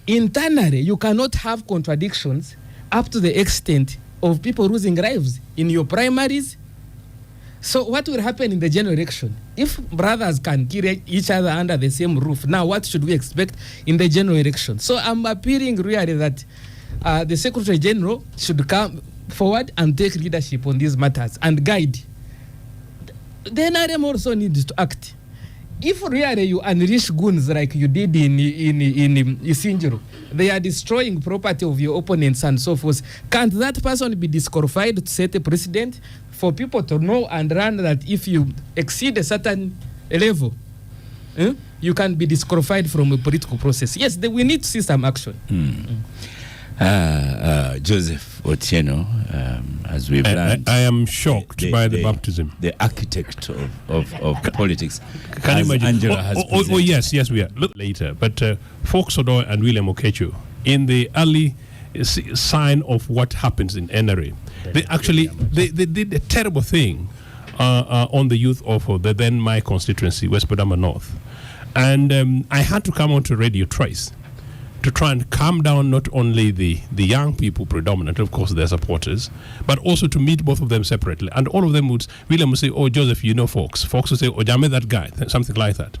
Internally, you cannot have contradictions up to the extent of people losing lives in your primaries. So what will happen in the general election? If brothers can kill each other under the same roof, now what should we expect in the general election? So I'm appealing really that the Secretary General should come forward and take leadership on these matters and guide. The NRM also needs to act. If really you unleash goons like you did in Isinjiro, they are destroying property of your opponents and so forth, can't that person be disqualified to set a precedent for people to know and learn that if you exceed a certain level, you can be disqualified from a political process? Yes, we need to see some action. Joseph Otieno, as we've learned, I am shocked by the baptism. The architect of politics. Can you imagine? Angela has yes, we are. Look later. But Fox Odoy and William Okechu, in the early sign of what happens in NRA, they did a terrible thing on the youth of the then my constituency, West Padama North. And I had to come onto Radio Trace to try and calm down not only the young people predominant, of course their supporters, but also to meet both of them separately. And all of them William would say, oh, Joseph, you know Fox. Fox would say, oh, Jame, that guy, something like that.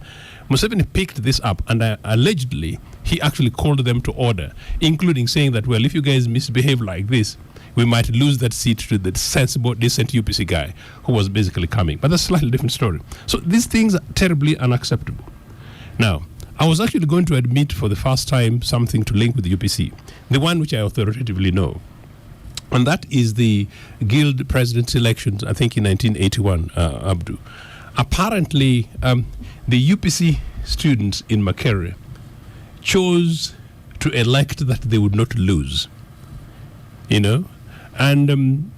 Museveni picked this up, and allegedly he actually called them to order, including saying that, well, if you guys misbehave like this, we might lose that seat to the sensible, decent UPC guy who was basically coming. But that's a slightly different story. So these things are terribly unacceptable. Now, I was actually going to admit for the first time something to link with the UPC, the one which I authoritatively know. And that is the Guild President's elections, I think in 1981, Abdu. Apparently, the UPC students in Makerere chose to elect that they would not lose, and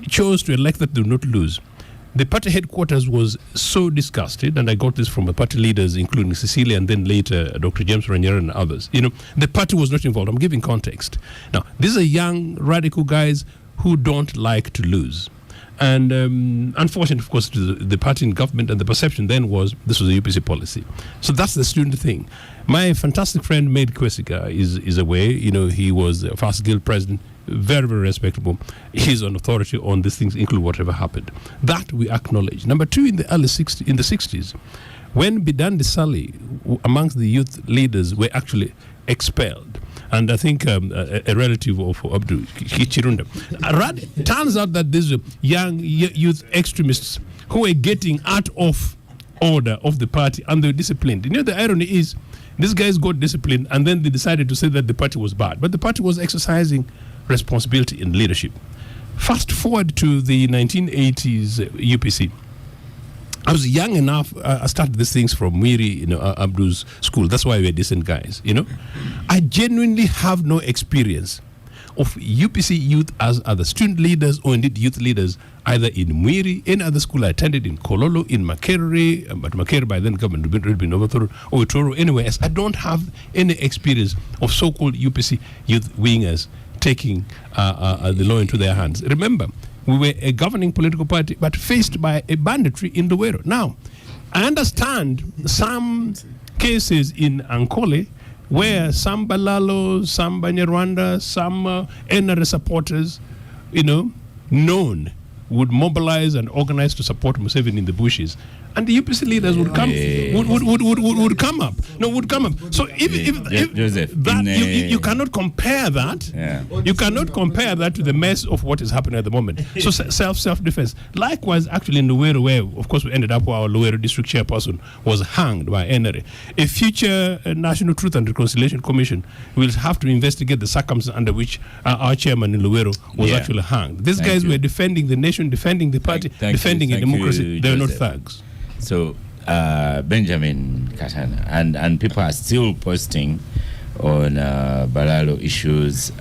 chose to elect that they would not lose. The party headquarters was so disgusted, and I got this from the party leaders, including Cecilia and then later Dr. James Ranieri and others. The party was not involved. I'm giving context. Now, these are young, radical guys who don't like to lose. And unfortunately, of course, to the party in government, and the perception then was this was a UPC policy. So that's the student thing. My fantastic friend, Maid Kwesiga, is away. He was the first guild president, very, very respectable. He's an authority on these things, including whatever happened. That we acknowledge. Number two, in the 60s, when Bidan Desali, amongst the youth leaders, were actually expelled, and I think a relative of Abdul Kichirunda. Turns out that these young youth extremists who were getting out of order of the party and they were disciplined. You know, the irony is these guys got disciplined and then they decided to say that the party was bad, but the party was exercising responsibility in leadership. Fast forward to the 1980s UPC. I was young enough. I started these things from Mwiri, Abdu's school. That's why we're decent guys. I genuinely have no experience of UPC youth as other student leaders or indeed youth leaders, either in Mwiri, any other school I attended, in Kololo, in Makerere, but Makerere by then government had been overthrown, or Toro, anywhere else. I don't have any experience of so-called UPC youth wingers taking the law into their hands. Remember, we were a governing political party, but faced by a banditry in Luwero. Now, I understand some cases in Ankole where some Balaalo, some Banyarwanda, some NRA supporters, known, would mobilize and organize to support Museveni in the bushes, and the UPC leaders would come, would come up. No, would come up. So if Joseph, that you cannot compare that. Yeah. You cannot compare that to the mess of what is happening at the moment. So self-defense. Likewise, actually in Luwero, where of course we ended up, where our Luwero district chairperson was hanged by NRA. A future National Truth and Reconciliation Commission will have to investigate the circumstances under which our chairman in Luwero was actually hanged. These guys were defending the nation, defending the party, defending a democracy. They are not thugs. So, Benjamin Katana, and people are still posting on Balaalo issues.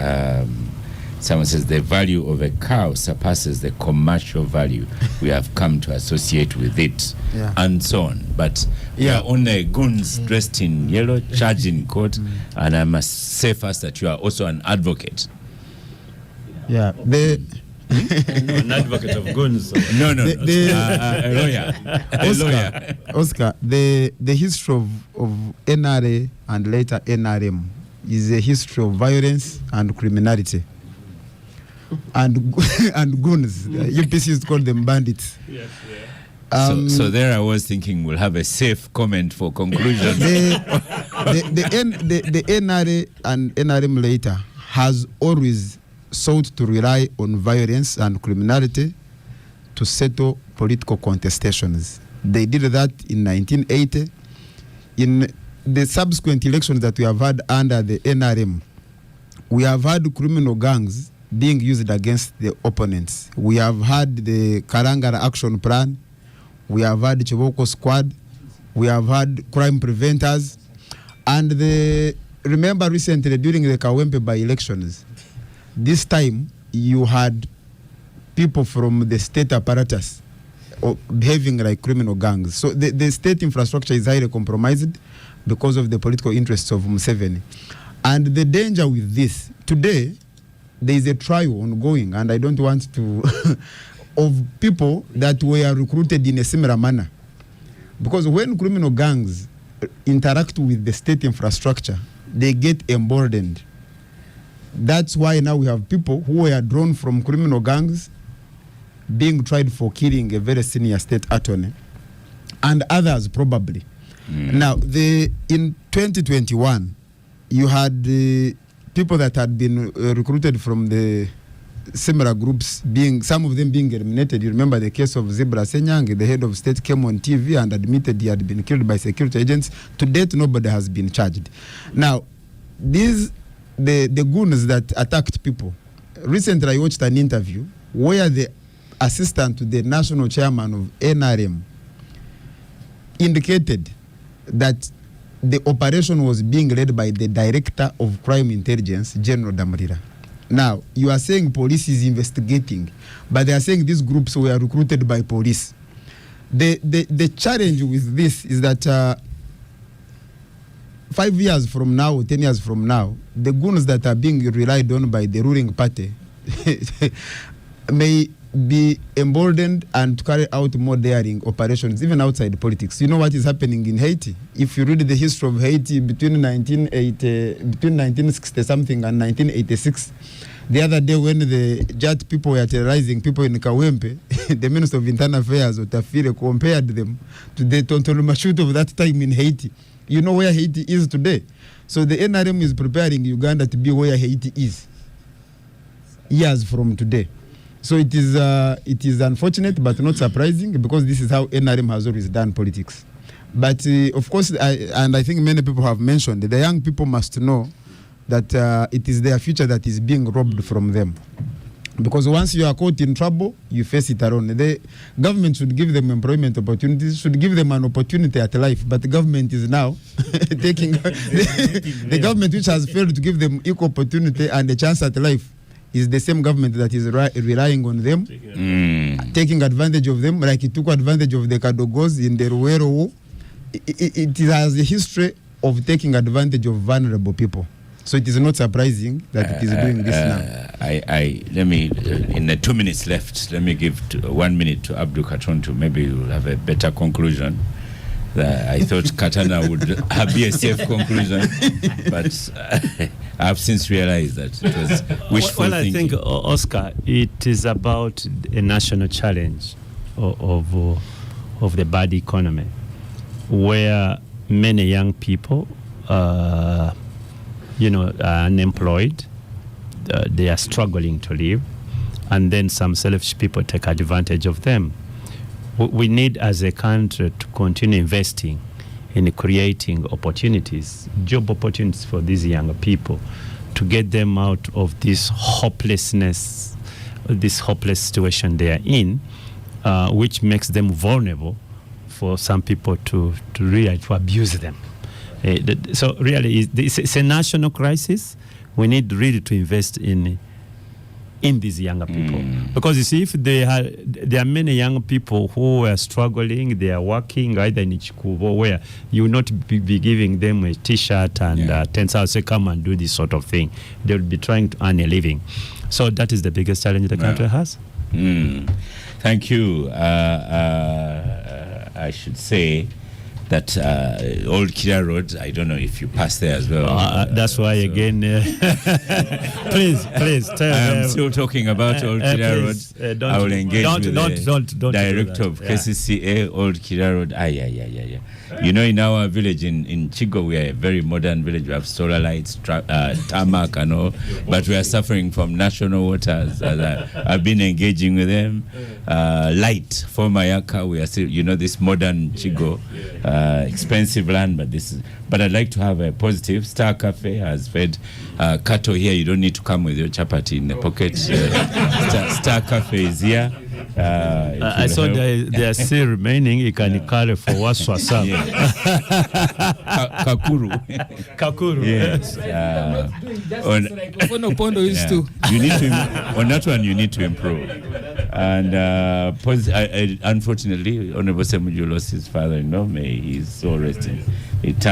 Someone says the value of a cow surpasses the commercial value we have come to associate with it, and so on. But we are only goons dressed in yellow, charged in court, and I must say first that you are also an advocate. Yeah, an advocate of guns. No, a lawyer. Oscar, the history of NRA and later NRM is a history of violence and criminality. And goons. UPC is called them bandits. Yes, yeah. So there I was thinking we'll have a safe comment for conclusion. The NRA and NRM later has always sought to rely on violence and criminality to settle political contestations. They did that in 1980. In the subsequent elections that we have had under the NRM, we have had criminal gangs being used against the opponents. We have had the Karangara Action Plan. We have had Chiboko Squad. We have had crime preventers. And remember recently during the Kawempe by-elections, this time you had people from the state apparatus behaving like criminal gangs. So the state infrastructure is highly compromised because of the political interests of Museveni. And the danger with this, today, there is a trial ongoing, and I don't want to, of people that were recruited in a similar manner. Because when criminal gangs interact with the state infrastructure, they get emboldened. That's why now we have people who were drawn from criminal gangs being tried for killing a very senior state attorney, and others probably. Now, in 2021, you had people that had been recruited from the similar groups, some of them being eliminated. You remember the case of Zebra Senyang, the head of state, came on TV and admitted he had been killed by security agents. To date, nobody has been charged. Now, the goons that attacked people. Recently, I watched an interview where the assistant to the national chairman of NRM indicated that the operation was being led by the director of crime intelligence, General Damrira. Now, you are saying police is investigating, but they are saying these groups were recruited by police. The challenge with this is that 5 years from now, 10 years from now, the goons that are being relied on by the ruling party may be emboldened and to carry out more daring operations, even outside politics. You know what is happening in Haiti? If you read the history of Haiti between 1960 something and 1986, the other day when the Jat people were terrorizing people in Kawempe, the Minister of Internal Affairs, Otafire, compared them to the Tonton Machut of that time in Haiti. You know where Haiti is today. So the NRM is preparing Uganda to be where Haiti is years from today. So it is unfortunate but not surprising, because this is how NRM has always done politics. But of course, I think many people have mentioned, the young people must know that it is their future that is being robbed from them. Because once you are caught in trouble, you face it alone. The government should give them employment opportunities, should give them an opportunity at life. But the government is now taking the government which has failed to give them equal opportunity and a chance at life is the same government that is relying on them, taking advantage of them, like it took advantage of the Kadogos in the Ruwero War. It has a history of taking advantage of vulnerable people. So it is not surprising that it is doing this now. Let me, in the 2 minutes left, let me give 1 minute to Abdul Katonto. Maybe you'll have a better conclusion. I thought Katana would be a safe conclusion, but I've since realized that it was wishful thinking. I think, Oscar, it is about a national challenge of the bad economy, where many young people are unemployed, they are struggling to live, and then some selfish people take advantage of them. We need, as a country, to continue investing in creating opportunities, job opportunities for these young people, to get them out of this hopelessness, this hopeless situation they are in, which makes them vulnerable for some people to really to abuse them. So really, it's a national crisis. We need really to invest in these younger people, because you see, if there are many young people who are struggling, they are working either in Chikubo, where you will not be giving them a T-shirt and 10,000, say come and do this sort of thing. They will be trying to earn a living. So that is the biggest challenge the country has. Thank you. I should say that Old Kira Road, I don't know if you pass there as well. That's why, again, please tell I am still talking about Old Kira Road. I will engage with the director of KCCA, Old Kira Road. Yeah. You know, in our village in Chigo, we are a very modern village. We have solar lights, tarmac and all, but we are suffering from national waters. I've been engaging with them. Light for Mayaka, we are still, this modern Chigo. Expensive land, but I'd like to have a positive. Star Cafe has fed cattle here. You don't need to come with your chapati in the pocket. Star Cafe is here. I saw they are still remaining. You can carry for Waswasa. Kakuru. Yes. You need to on that one. You need to improve. And unfortunately, Honorable Semuju lost his father-in-law. May his soul rest in eternity.